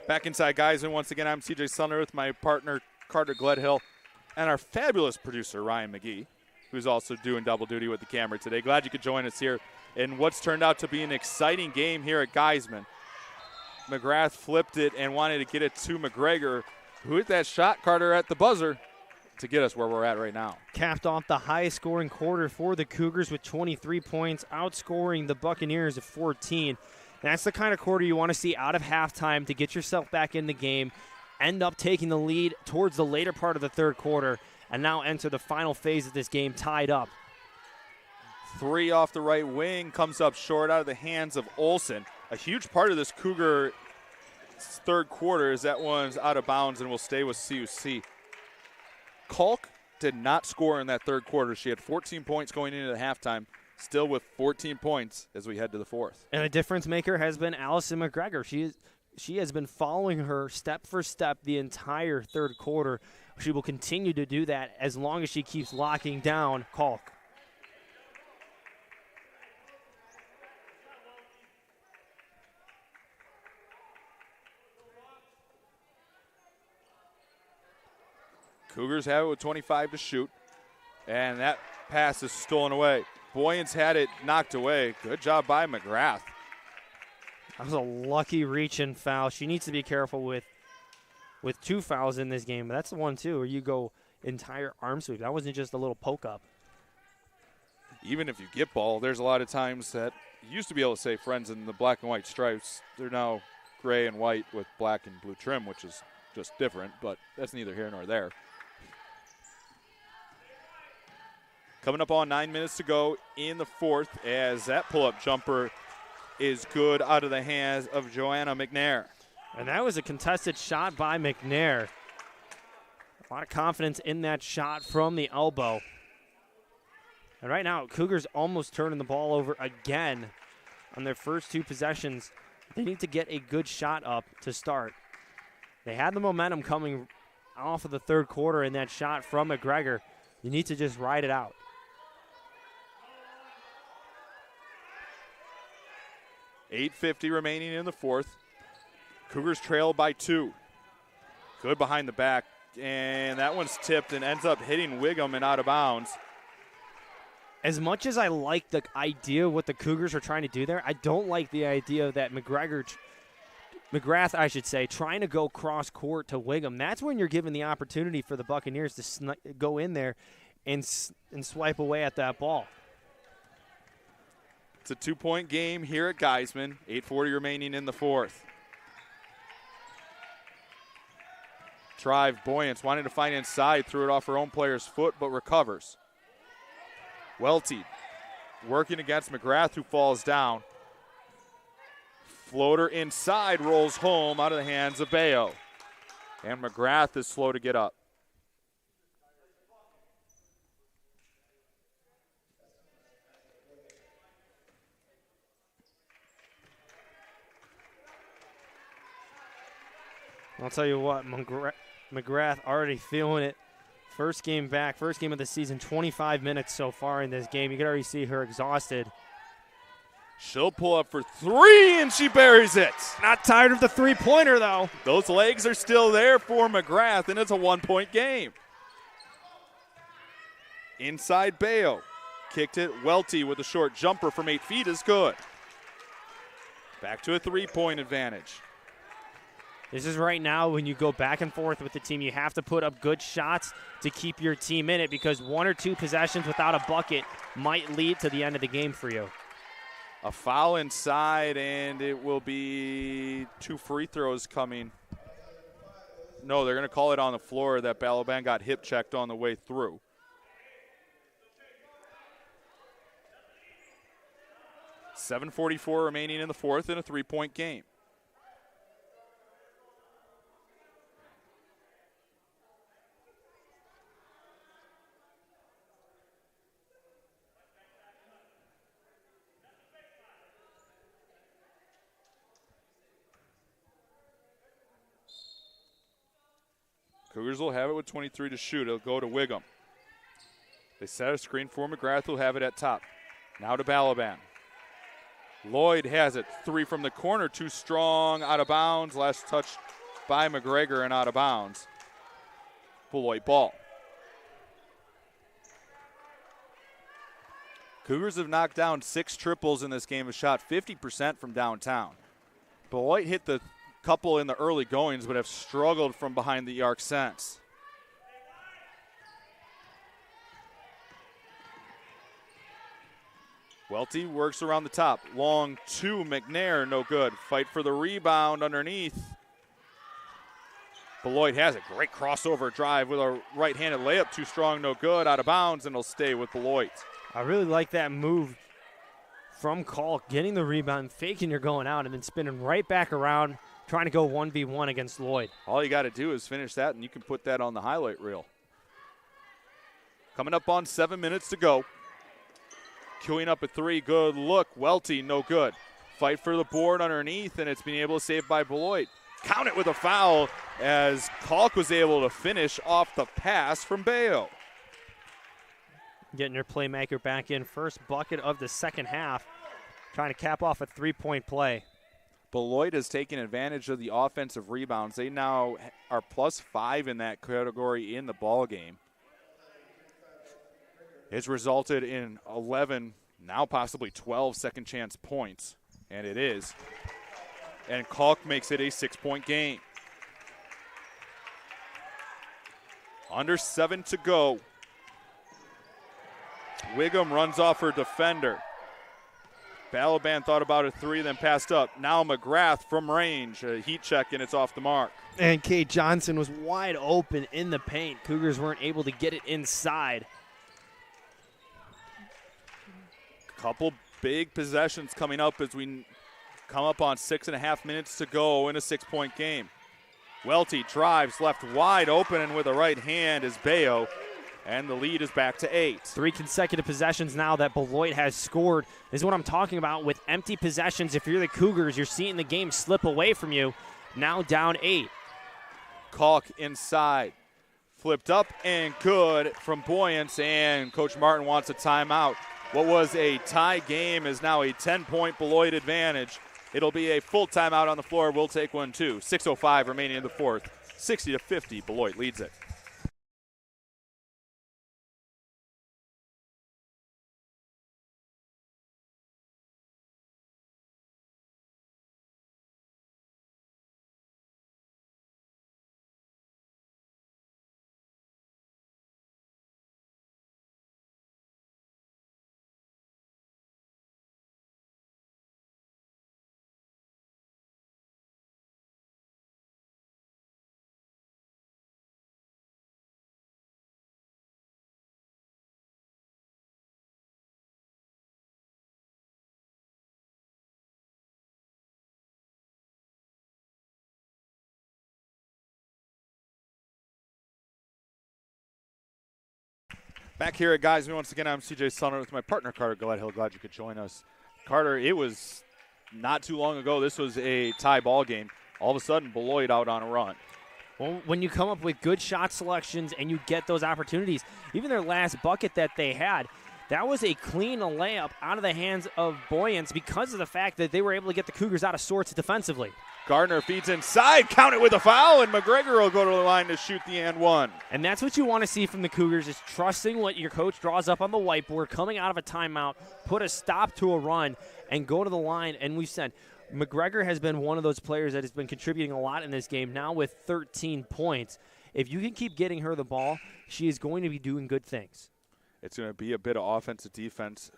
Back inside Geisman once again. I'm CJ Sumner with my partner Carter Gledhill and our fabulous producer Ryan McGee, who's also doing double duty with the camera today. Glad you could join us here in what's turned out to be an exciting game here at Geisman. McGrath flipped it and wanted to get it to McGregor, who hit that shot, Carter, at the buzzer to get us where we're at right now. Capped off the highest scoring quarter for the Cougars with 23 points, outscoring the Buccaneers at 14. That's the kind of quarter you want to see out of halftime to get yourself back in the game, end up taking the lead towards the later part of the third quarter, and now enter the final phase of this game tied up. 3 off the right wing, comes up short out of the hands of Olsen. A huge part of this Cougar third quarter is that one's out of bounds and will stay with CUC. Kalk did not score in that third quarter. She had 14 points going into the halftime. Still with 14 points as we head to the 4th. And a difference maker has been Allison McGregor. She has been following her step for step the entire third quarter. She will continue to do that as long as she keeps locking down Kalk. Cougars have it with 25 to shoot, and that pass is stolen away. Boyens had it knocked away. Good job by McGrath. That was a lucky reach and foul. She needs to be careful with 2 fouls in this game. But that's the one, too, where you go entire arm sweep. That wasn't just a little poke up. Even if you get ball, there's a lot of times that you used to be able to say friends in the black and white stripes. They're now gray and white with black and blue trim, which is just different, but that's neither here nor there. Coming up on 9 minutes to go in the 4th as that pull-up jumper is good out of the hands of Joanna McNair. And that was a contested shot by McNair. A lot of confidence in that shot from the elbow. And right now, Cougars almost turning the ball over again on their first 2 possessions. They need to get a good shot up to start. They had the momentum coming off of the third quarter in that shot from McGregor. You need to just ride it out. .850 remaining in the 4th. Cougars trail by 2. Good behind the back, and that one's tipped and ends up hitting Wiggum and out of bounds. As much as I like the idea of what the Cougars are trying to do there, I don't like the idea that McGrath, I should say, trying to go cross court to Wiggum. That's when you're given the opportunity for the Buccaneers to go in there and swipe away at that ball. It's a 2-point game here at Geisman. 8:40 remaining in the fourth. Drive, Boyance wanting to find inside, threw it off her own player's foot, but recovers. Welty working against McGrath, who falls down. Floater inside, rolls home out of the hands of Bayo. And McGrath is slow to get up. I'll tell you what, McGrath already feeling it. First game back, first game of the season, 25 minutes so far in this game. You can already see her exhausted. She'll pull up for three, and she buries it. Not tired of the three-pointer, though. Those legs are still there for McGrath, and it's a 1-point game. Inside Bayo. Kicked it. Welty with a short jumper from 8 feet is good. Back to a 3-point advantage. This is right now when you go back and forth with the team, you have to put up good shots to keep your team in it, because 1 or 2 possessions without a bucket might lead to the end of the game for you. A foul inside, and it will be 2 free throws coming. No, they're going to call it on the floor that Balaban got hip checked on the way through. .7:44 remaining in the fourth in a 3-point game. Cougars will have it with 23 to shoot. It'll go to Wiggum. They set a screen for McGrath, who'll have it at top. Now to Balaban. Lloyd has it. 3 from the corner, too strong, out of bounds. Last touch by McGregor and out of bounds. Beloit ball. Cougars have knocked down 6 triples in this game, have shot 50% from downtown. Beloit hit the couple in the early goings, but have struggled from behind the arc since. Welty works around the top. Long 2, McNair, no good. Fight for the rebound underneath. Beloit has it. Great crossover drive with a right-handed layup. Too strong, no good. Out of bounds, and it'll stay with Beloit. I really like that move from Kalk, getting the rebound, faking you're going out, and then spinning right back around, trying to go 1v1 against Lloyd. All you got to do is finish that, and you can put that on the highlight reel. Coming up on 7 minutes to go. Queuing up a 3, good look. Welty, no good. Fight for the board underneath, and it's being able to save by Beloit. Count it with a foul as Kalk was able to finish off the pass from Bayo. Getting your playmaker back in. First bucket of the second half. Trying to cap off a 3-point play. Beloit has taken advantage of the offensive rebounds. They now are +5 in that category in the ball game. It's resulted in 11, now possibly 12 second chance points, and it is. And Kalk makes it a 6-point game. Under 7 to go. Wiggum runs off her defender. Balaban thought about a 3, then passed up. Now McGrath from range. A heat check, and it's off the mark. And Kate Johnson was wide open in the paint. Cougars weren't able to get it inside. Couple big possessions coming up as we come up on 6.5 minutes to go in a 6-point game. Welty drives left wide open, and with a right hand is Bayo. And the lead is back to 8. 3 consecutive possessions now that Beloit has scored is what I'm talking about with empty possessions. If you're the Cougars, you're seeing the game slip away from you. Now down 8. Kalk inside. Flipped up and good from Boyance, and Coach Martin wants a timeout. What was a tie game is now a 10-point Beloit advantage. It'll be a full timeout on the floor. We'll take one too. 6:05 remaining in the fourth. 60-50, Beloit leads it. Back here at Guys, once again, I'm CJ Sunner with my partner, Carter Gledhill. Glad you could join us. Carter, it was not too long ago. This was a tie ball game. All of a sudden, Beloit out on a run. Well, when you come up with good shot selections and you get those opportunities, even their last bucket that they had, that was a clean layup out of the hands of Boyens because of the fact that they were able to get the Cougars out of sorts defensively. Gardner feeds inside, count it with a foul, and McGregor will go to the line to shoot the and one. And that's what you want to see from the Cougars, is trusting what your coach draws up on the whiteboard, coming out of a timeout, put a stop to a run, and go to the line. And we've said McGregor has been one of those players that has been contributing a lot in this game, now with 13 points. If you can keep getting her the ball, she is going to be doing good things. It's going to be a bit of offensive defense.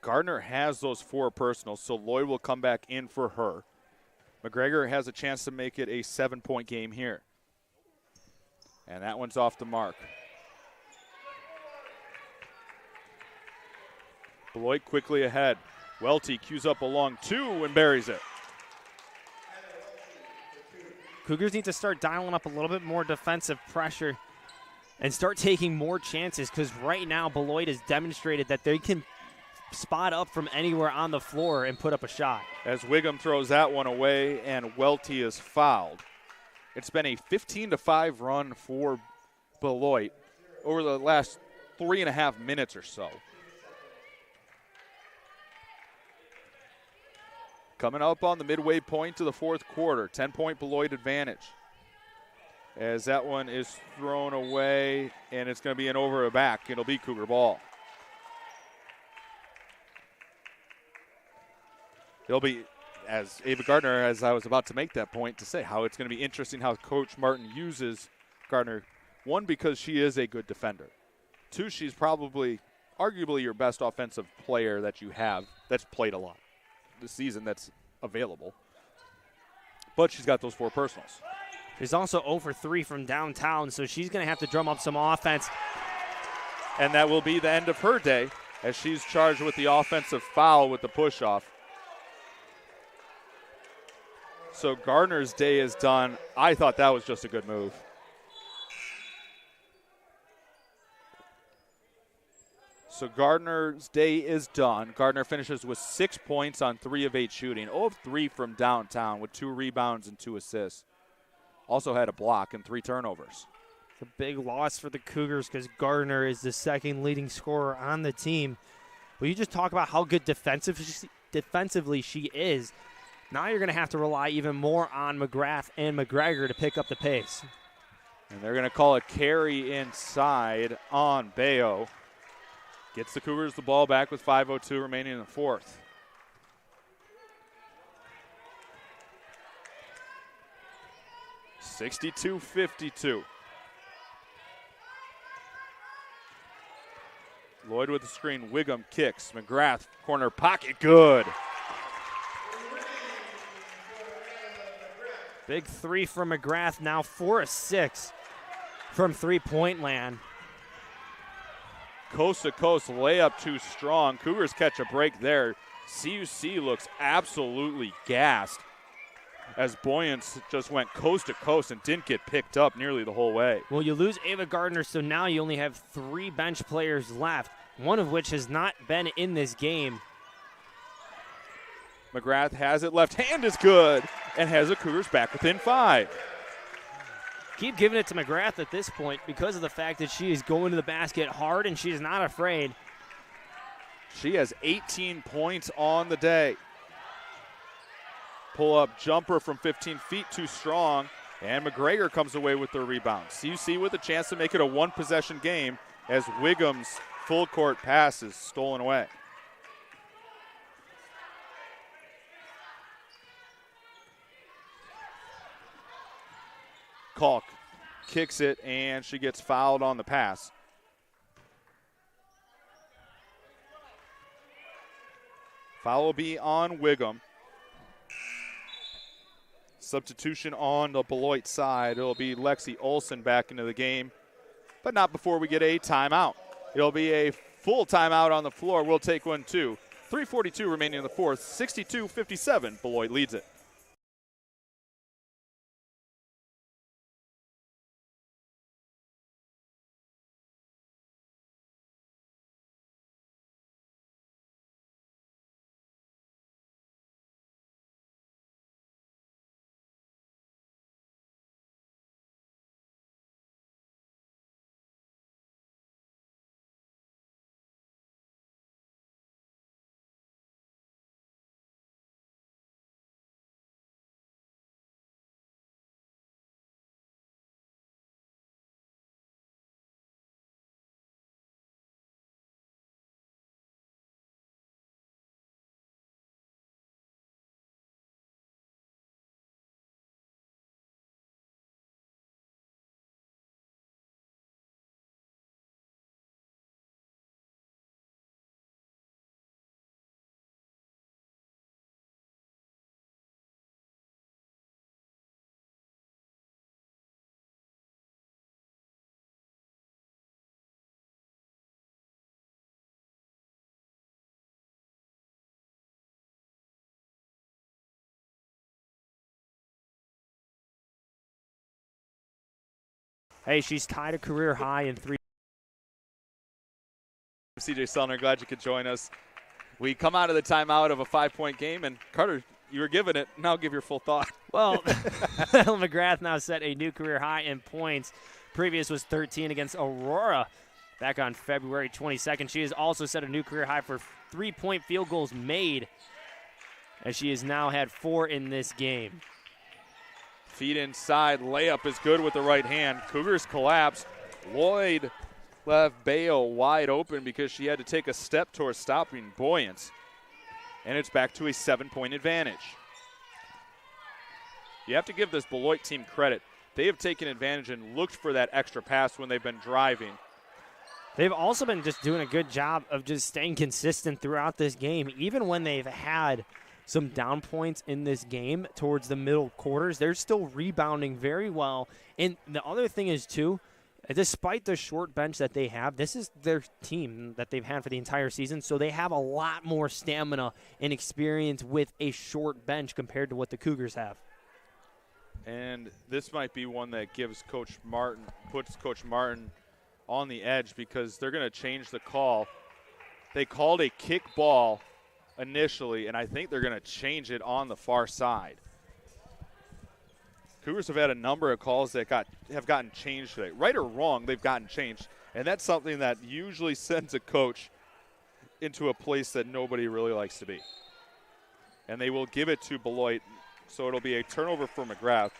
Gardner has those 4 personals, so Lloyd will come back in for her. McGregor has a chance to make it a 7-point game here. And that one's off the mark. Beloit quickly ahead. Welty cues up a long 2 and buries it. Cougars need to start dialing up a little bit more defensive pressure and start taking more chances, because right now Beloit has demonstrated that they can spot up from anywhere on the floor and put up a shot. As Wiggum throws that one away and Welty is fouled. It's been a 15-5 run for Beloit over the last 3.5 minutes or so. Coming up on the midway point to the 4th quarter, 10-point Beloit advantage. As that one is thrown away, and it's going to be an over a back. It'll be Cougar ball. It'll be, as Ava Gardner, as I was about to make that point, to say how it's going to be interesting how Coach Martin uses Gardner. 1, because she is a good defender. 2, she's probably, arguably your best offensive player that you have that's played a lot this season that's available. But she's got those 4 personals. She's also 0 for 3 from downtown, so she's going to have to drum up some offense. And that will be the end of her day, as she's charged with the offensive foul with the push-off. So Gardner's day is done. I thought that was just a good move. So Gardner's day is done. Gardner finishes with 6 points on 3 of 8 shooting. 0 of 3 from downtown with 2 rebounds and 2 assists. Also had a block and 3 turnovers. It's a big loss for the Cougars because Gardner is the second leading scorer on the team. Well, you just talk about how good defensively she is. Now you're going to have to rely even more on McGrath and McGregor to pick up the pace. And they're going to call a carry inside on Bayo. Gets the Cougars the ball back with 5:02 remaining in the 4th. (62-52). Lloyd with the screen. Wiggum kicks. McGrath, corner pocket, good. Big 3 from McGrath, now 4 of 6 from three-point land. Coast to coast layup too strong. Cougars catch a break there. CUC looks absolutely gassed as Boyens just went coast to coast and didn't get picked up nearly the whole way. Well, you lose Ava Gardner, so now you only have 3 bench players left, one of which has not been in this game. McGrath has it. Left hand is good and has the Cougars back within 5. Keep giving it to McGrath at this point because of the fact that she is going to the basket hard and she is not afraid. She has 18 points on the day. Pull-up jumper from 15 feet too strong, and McGregor comes away with the rebound. CUC with a chance to make it a 1-possession game as Wiggum's full-court pass is stolen away. Kalk kicks it, and she gets fouled on the pass. Foul will be on Wiggum. Substitution on the Beloit side. It'll be Lexi Olson back into the game, but not before we get a timeout. It'll be a full timeout on the floor. We'll take one too. 3:42 remaining in the 4th. 62-57. Beloit leads it. Hey, she's tied a career high in 3. CJ Sellner, glad you could join us. We come out of the timeout of a 5-point game, and Carter, you were giving it. Now give your full thought. Well, McGrath now set a new career high in points. Previous was 13 against Aurora back on February 22nd. She has also set a new career high for 3-point field goals made, as she has now had 4 in this game. Feet inside, layup is good with the right hand. Cougars collapsed. Lloyd left Bayo wide open because she had to take a step towards stopping Boyance. And it's back to a 7-point advantage. You have to give this Beloit team credit. They have taken advantage and looked for that extra pass when they've been driving. They've also been just doing a good job of just staying consistent throughout this game. Even when they've had some down points in this game towards the middle quarters, they're still rebounding very well. And the other thing is, too, despite the short bench that they have, this is their team that they've had for the entire season, so they have a lot more stamina and experience with a short bench compared to what the Cougars have. And this might be one that puts Coach Martin on the edge, because they're going to change the call. They called a kick ball initially, and I think they're going to change it on the far side. Cougars have had a number of calls that have gotten changed today. Right or wrong, they've gotten changed. And that's something that usually sends a coach into a place that nobody really likes to be. And they will give it to Beloit, so it'll be a turnover for McGrath.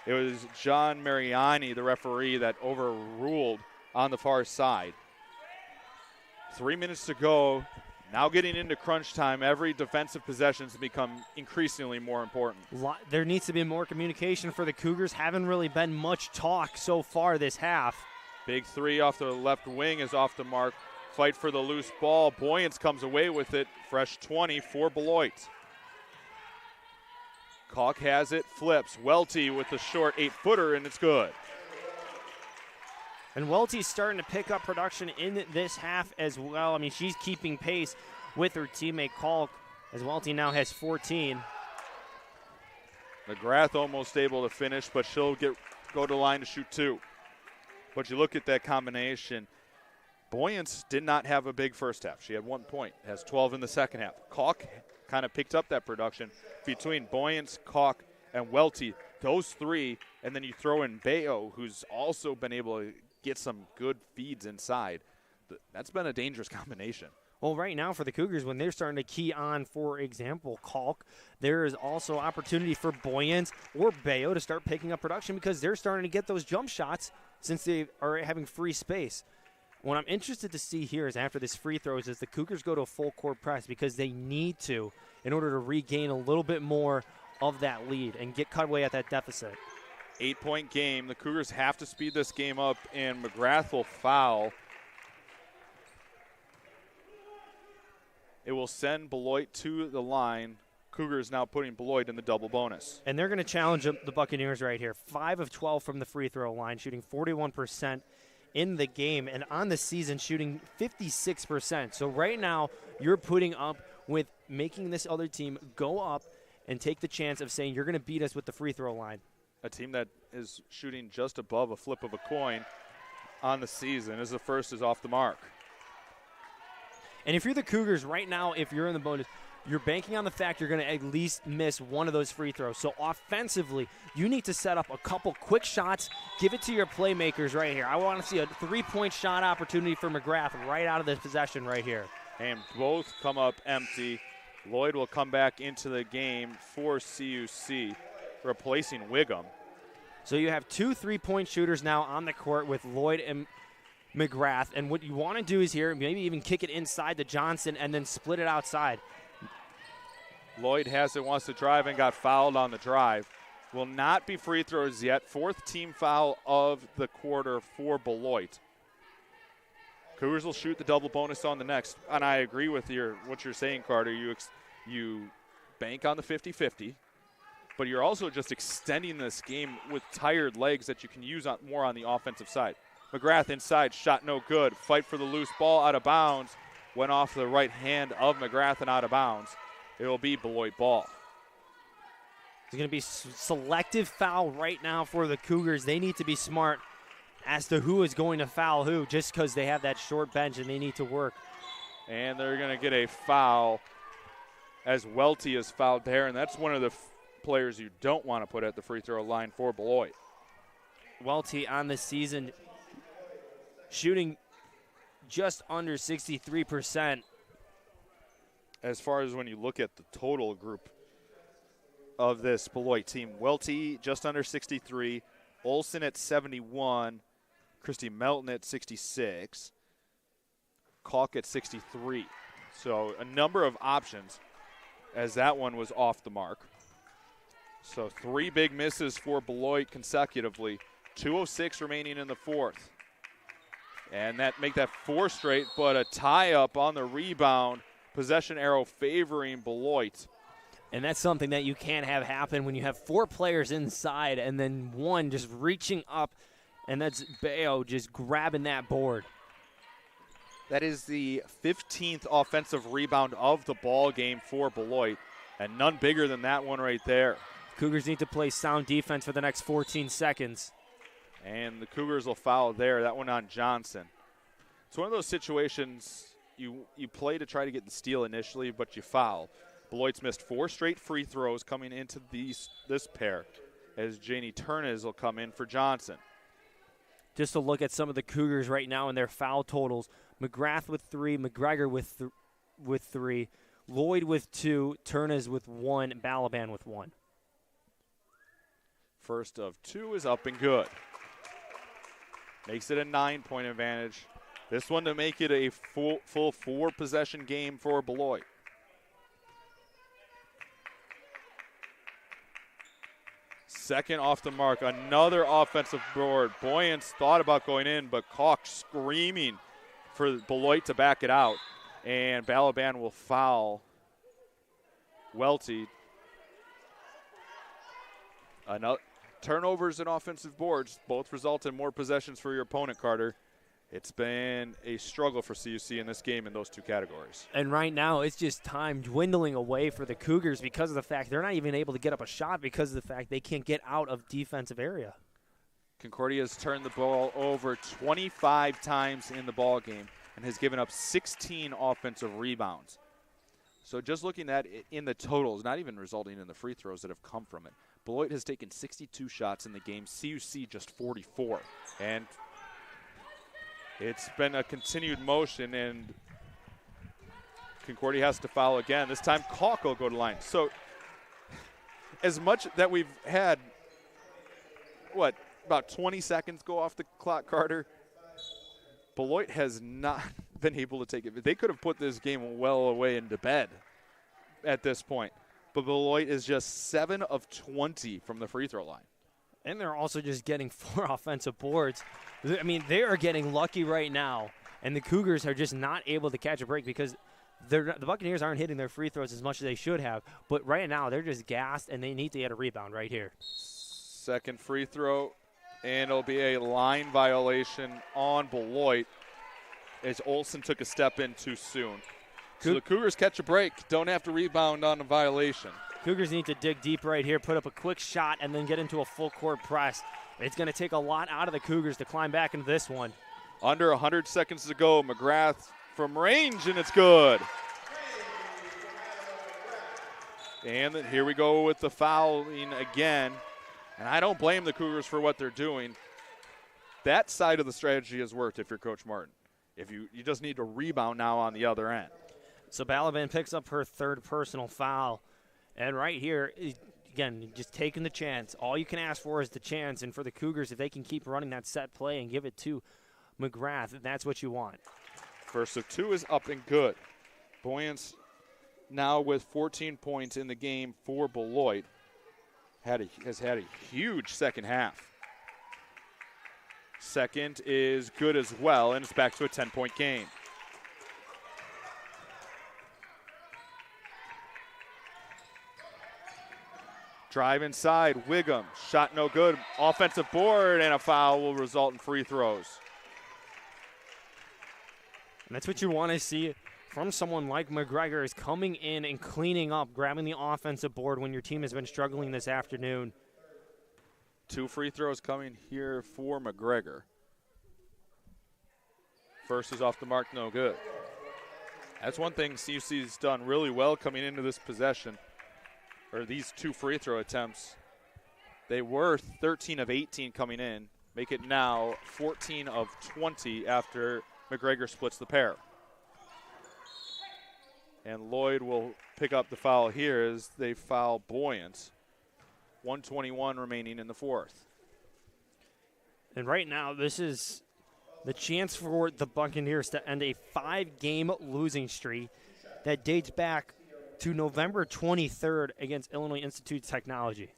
It was John Mariani, the referee, that overruled on the far side. 3 minutes to go. Now getting into crunch time, every defensive possession has become increasingly more important. There needs to be more communication for the Cougars. Haven't really been much talk so far this half. Big three off the left wing is off the mark. Fight for the loose ball. Boyance comes away with it. Fresh 20 for Beloit. CUC has it, flips. Welty with the short 8-footer, and it's good. And Welty's starting to pick up production in this half as well. I mean, she's keeping pace with her teammate Kalk, as Welty now has 14. McGrath almost able to finish, but she'll go to the line to shoot 2. But you look at that combination. Boyance did not have a big first half. She had 1 point, has 12 in the second half. Kalk kind of picked up that production between Boyance, Kalk, and Welty. Those three, and then you throw in Bayo, who's also been able to get some good feeds inside. That's been a dangerous combination. Well, right now for the Cougars, when they're starting to key on, for example, Kalk, there is also opportunity for Boyance or Bayo to start picking up production, because they're starting to get those jump shots since they are having free space. What I'm interested to see here is after this free throws is the Cougars go to a full court press, because they need to in order to regain a little bit more of that lead and get cut away at that deficit. 8-point game. The Cougars have to speed this game up, and McGrath will foul. It will send Beloit to the line. Cougars now putting Beloit in the double bonus. And they're going to challenge the Buccaneers right here. 5 of 12 from the free throw line, shooting 41% in the game, and on the season shooting 56%. So right now you're putting up with making this other team go up and take the chance of saying you're going to beat us with the free throw line. A team that is shooting just above a flip of a coin on the season, as the first is off the mark. And if you're the Cougars right now, if you're in the bonus, you're banking on the fact you're going to at least miss one of those free throws. So offensively, you need to set up a couple quick shots. Give it to your playmakers right here. I want to see a 3-point shot opportunity for McGrath right out of this possession right here. And both come up empty. Lloyd will come back into the game for CUC, replacing Wiggum. So you have 2 3-point shooters now on the court with Lloyd and McGrath. And what you want to do is here, maybe even kick it inside to Johnson and then split it outside. Lloyd has it, wants to drive, and got fouled on the drive. Will not be free throws yet. 4th team foul of the quarter for Beloit. Cougars will shoot the double bonus on the next. And I agree with what you're saying, Carter. You bank on the 50-50, but you're also just extending this game with tired legs that you can use more on the offensive side. McGrath inside, shot no good. Fight for the loose ball, out of bounds. Went off the right hand of McGrath and out of bounds. It will be Beloit ball. There's going to be selective foul right now for the Cougars. They need to be smart as to who is going to foul who, just because they have that short bench and they need to work. And they're going to get a foul as Welty is fouled there, and that's one of the players you don't want to put at the free throw line for Beloit. Welty on the season shooting just under 63%. As far as when you look at the total group of this Beloit team, Welty just under 63, Olsen at 71, Christy Melton at 66, CUC at 63. So a number of options as that one was off the mark. So 3 big misses for Beloit consecutively. 2:06 remaining in the fourth. And that make that 4 straight, but a tie-up on the rebound. Possession arrow favoring Beloit. And that's something that you can't have happen when you have 4 players inside and then one just reaching up, and that's Bayo just grabbing that board. That is the 15th offensive rebound of the ball game for Beloit, and none bigger than that one right there. Cougars need to play sound defense for the next 14 seconds. And the Cougars will foul there. That one on Johnson. It's one of those situations you play to try to get the steal initially, but you foul. Beloit's missed 4 straight free throws coming into this pair, as Janie Turnez will come in for Johnson. Just to look at some of the Cougars right now and their foul totals. McGrath with 3, McGregor with 3, Lloyd with 2, Turnez with 1, Balaban with 1. First of 2 is up and good. Makes it a 9-point advantage. This one to make it a full 4-possession game for Beloit. Second off the mark, another offensive board. Boyens thought about going in, but CUC screaming for Beloit to back it out. And Balaban will foul Welty. Another turnovers and offensive boards both result in more possessions for your opponent, Carter. It's been a struggle for CUC in this game in those 2 categories. And right now, it's just time dwindling away for the Cougars because of the fact they're not even able to get up a shot because of the fact they can't get out of defensive area. Concordia's turned the ball over 25 times in the ball game and has given up 16 offensive rebounds. So just looking at it in the totals, not even resulting in the free throws that have come from it, Beloit has taken 62 shots in the game, CUC just 44. And it's been a continued motion, and Concordia has to foul again. This time, CUC will go to line. So as much that we've had, about 20 seconds go off the clock, Carter, Beloit has not been able to take it. They could have put this game well away into bed at this point. But Beloit is just 7 of 20 from the free throw line. And they're also just getting 4 offensive boards. I mean, they are getting lucky right now, and the Cougars are just not able to catch a break because the Buccaneers aren't hitting their free throws as much as they should have. But right now, they're just gassed, and they need to get a rebound right here. Second free throw, and it'll be a line violation on Beloit as Olsen took a step in too soon. So the Cougars catch a break, don't have to rebound on a violation. Cougars need to dig deep right here, put up a quick shot, and then get into a full court press. It's going to take a lot out of the Cougars to climb back into this one. Under 100 seconds to go. McGrath from range, and it's good. And then here we go with the fouling again. And I don't blame the Cougars for what they're doing. That side of the strategy has worked if you're Coach Martin. If you just need to rebound now on the other end. So Balaban picks up her 3rd personal foul. And right here, again, just taking the chance. All you can ask for is the chance. And for the Cougars, if they can keep running that set play and give it to McGrath, that's what you want. First of 2 is up and good. Boyens now with 14 points in the game for Beloit. Has had a huge second half. Second is good as well, and it's back to a 10-point game. Drive inside, Wiggum, shot no good. Offensive board, and a foul will result in free throws. And that's what you want to see from someone like McGregor, is coming in and cleaning up, grabbing the offensive board when your team has been struggling this afternoon. 2 free throws coming here for McGregor. First is off the mark, no good. That's one thing CUC's done really well coming into this possession, or these 2 free throw attempts. They were 13 of 18 coming in, make it now 14 of 20 after McGregor splits the pair. And Lloyd will pick up the foul here as they foul Boyant. 1:21 remaining in the fourth. And right now, this is the chance for the Buccaneers to end a 5-game losing streak that dates back to November 23rd against Illinois Institute of Technology.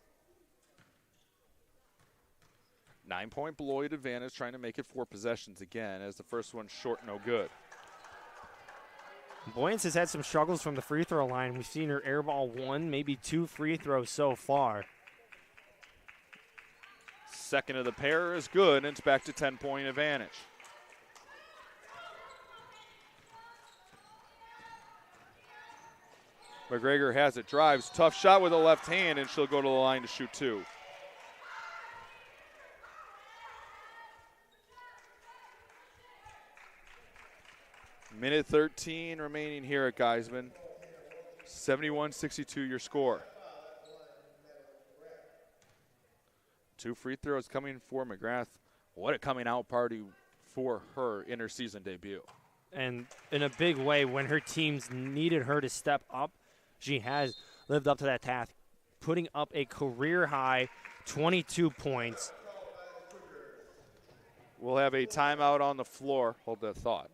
9-point Beloit advantage, trying to make it 4 possessions again as the first one short, no good. Boyance has had some struggles from the free throw line. We've seen her airball 1, maybe 2 free throws so far. Second of the pair is good, and it's back to 10-point advantage. McGregor has it, drives, tough shot with a left hand, and she'll go to the line to shoot 2. Minute 13 remaining here at Geisman. 71-62 your score. 2 free throws coming for McGrath. What a coming out party for her in her season debut. And in a big way, when her teams needed her to step up, she has lived up to that task, putting up a career-high 22 points. We'll have a timeout on the floor. Hold that thought.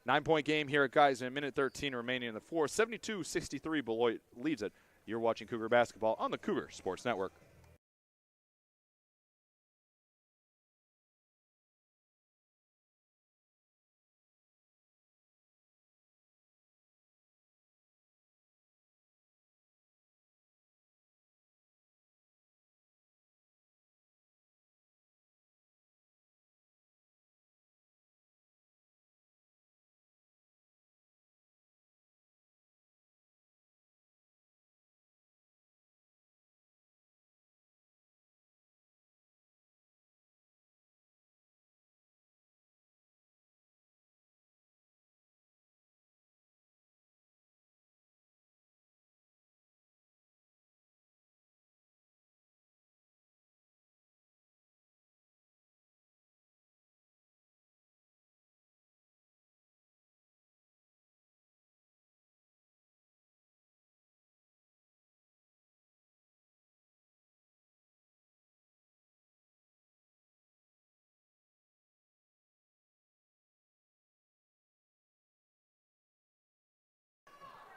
9-point game here at Geisman. Minute 13 remaining in the fourth. 72-63, Beloit leads it. You're watching Cougar basketball on the Cougar Sports Network.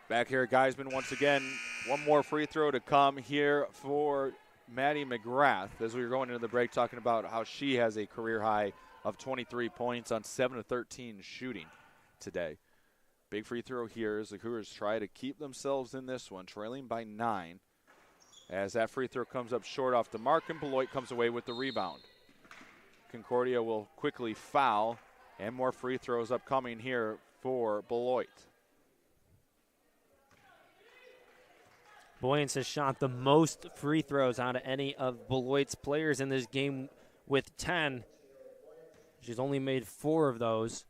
Back here at Geisman once again. One more free throw to come here for Maddie McGrath as we were going into the break talking about how she has a career high of 23 points on 7 of 13 shooting today. Big free throw here as the Cougars try to keep themselves in this one, trailing by 9. As that free throw comes up short off the mark, and Beloit comes away with the rebound. Concordia will quickly foul, and more free throws upcoming here for Beloit. Boyance has shot the most free throws out of any of Beloit's players in this game with 10. She's only made 4 of those.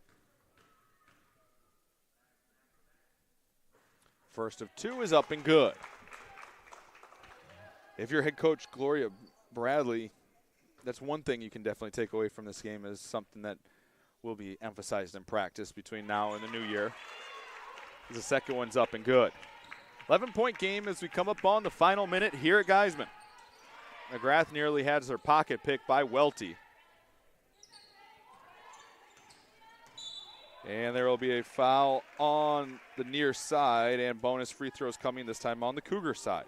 First of 2 is up and good. If you're head coach Gloria Bradley, that's one thing you can definitely take away from this game, is something that will be emphasized in practice between now and the new year. The second one's up and good. 11-point game as we come up on the final minute here at Geisman. McGrath nearly has her pocket picked by Welty. And there will be a foul on the near side, and bonus free throws coming this time on the Cougar side.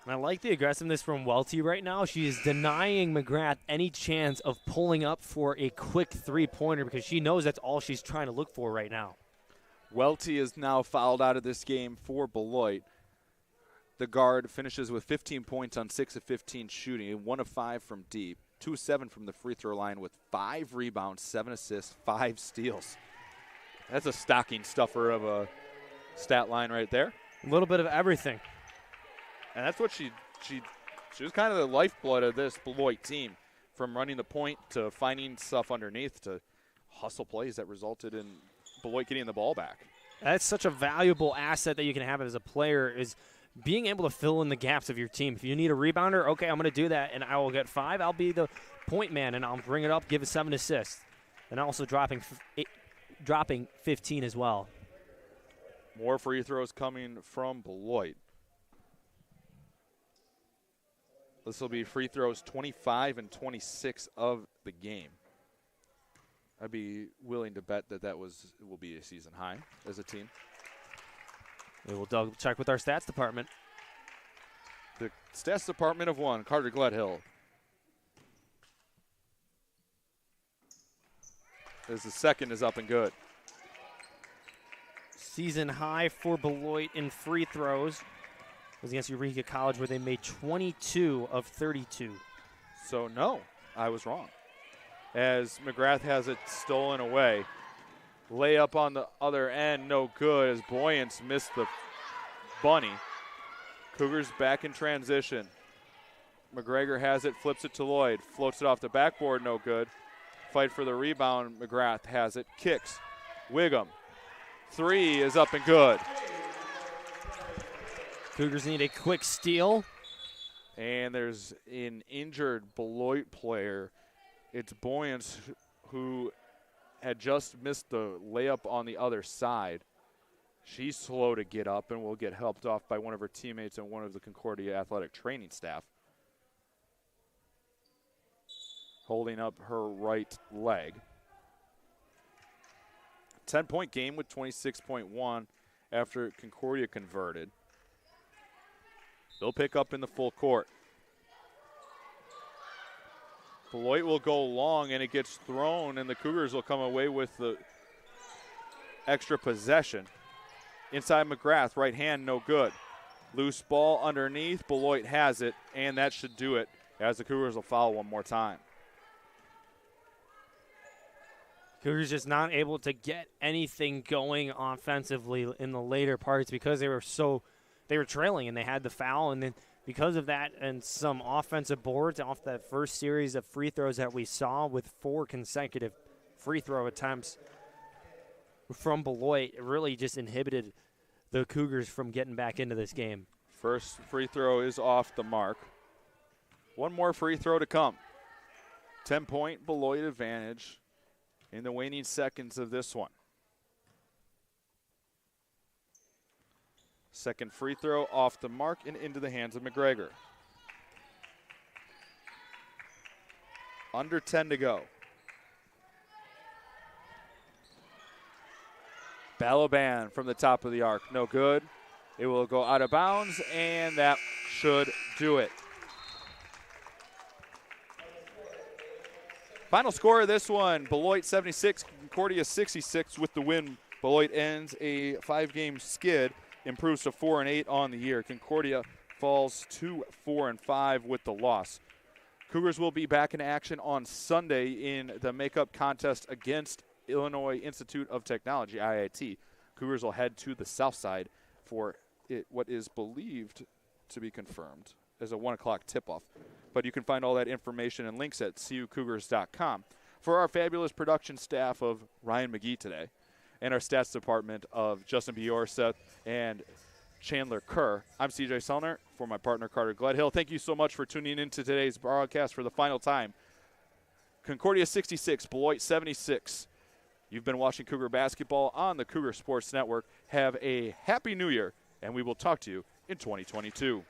And I like the aggressiveness from Welty right now. She is denying McGrath any chance of pulling up for a quick three-pointer because she knows that's all she's trying to look for right now. Welty is now fouled out of this game for Beloit. The guard finishes with 15 points on 6 of 15 shooting, 1 of 5 from deep, 2 of 7 from the free throw line with 5 rebounds, 7 assists, 5 steals. That's a stocking stuffer of a stat line right there. A little bit of everything. And that's what she was kind of the lifeblood of this Beloit team, from running the point to finding stuff underneath to hustle plays that resulted in Beloit getting the ball back. That's such a valuable asset that you can have as a player, is being able to fill in the gaps of your team. If you need a rebounder, okay, I'm going to do that, and I will get 5. I'll be the point man, and I'll bring it up, give it 7 assists. And also dropping 15 as well. More free throws coming from Beloit. This will be free throws 25 and 26 of the game. I'd be willing to bet that will be a season high as a team. We will double check with our stats department. The stats department of one, Carter Gledhill. As the second is up and good. Season high for Beloit in free throws was against Eureka College, where they made 22 of 32. So no, I was wrong. As McGrath has it stolen away. Layup on the other end, no good, as Boyance missed the bunny. Cougars back in transition. McGregor has it, flips it to Lloyd, floats it off the backboard, no good. Fight for the rebound, McGrath has it, kicks. Wiggum, 3 is up and good. Cougars need a quick steal. And there's an injured Beloit player. It's Boyance who had just missed the layup on the other side. She's slow to get up and will get helped off by one of her teammates and one of the Concordia athletic training staff. Holding up her right leg. 10-point game with 26.1 after Concordia converted. They'll pick up in the full court. Beloit will go long, and it gets thrown, and the Cougars will come away with the extra possession. Inside McGrath, right hand, no good. Loose ball underneath. Beloit has it, and that should do it, as the Cougars will foul one more time. Cougars just not able to get anything going offensively in the later parts because they were trailing and they had the foul, and then because of that and some offensive boards off that first series of free throws that we saw with 4 consecutive free throw attempts from Beloit, it really just inhibited the Cougars from getting back into this game. First free throw is off the mark. One more free throw to come. 10-point Beloit advantage in the waning seconds of this one. Second free throw off the mark and into the hands of McGregor. Under 10 to go. Balaban from the top of the arc, no good. It will go out of bounds, and that should do it. Final score of this one, Beloit 76, Concordia 66 with the win. Beloit ends a 5-game skid, improves to 4-8 on the year. Concordia falls to 4-5 with the loss. Cougars will be back in action on Sunday in the makeup contest against Illinois Institute of Technology, IIT. Cougars will head to the south side for what is believed to be confirmed as a 1 o'clock tip-off. But you can find all that information and links at cucougars.com. For our fabulous production staff of Ryan McGee today and our stats department of Justin Bjorset and Chandler Kerr, I'm CJ Sellner for my partner Carter Gledhill. Thank you so much for tuning in to today's broadcast for the final time. Concordia 66, Beloit 76. You've been watching Cougar basketball on the Cougar Sports Network. Have a happy new year, and we will talk to you in 2022.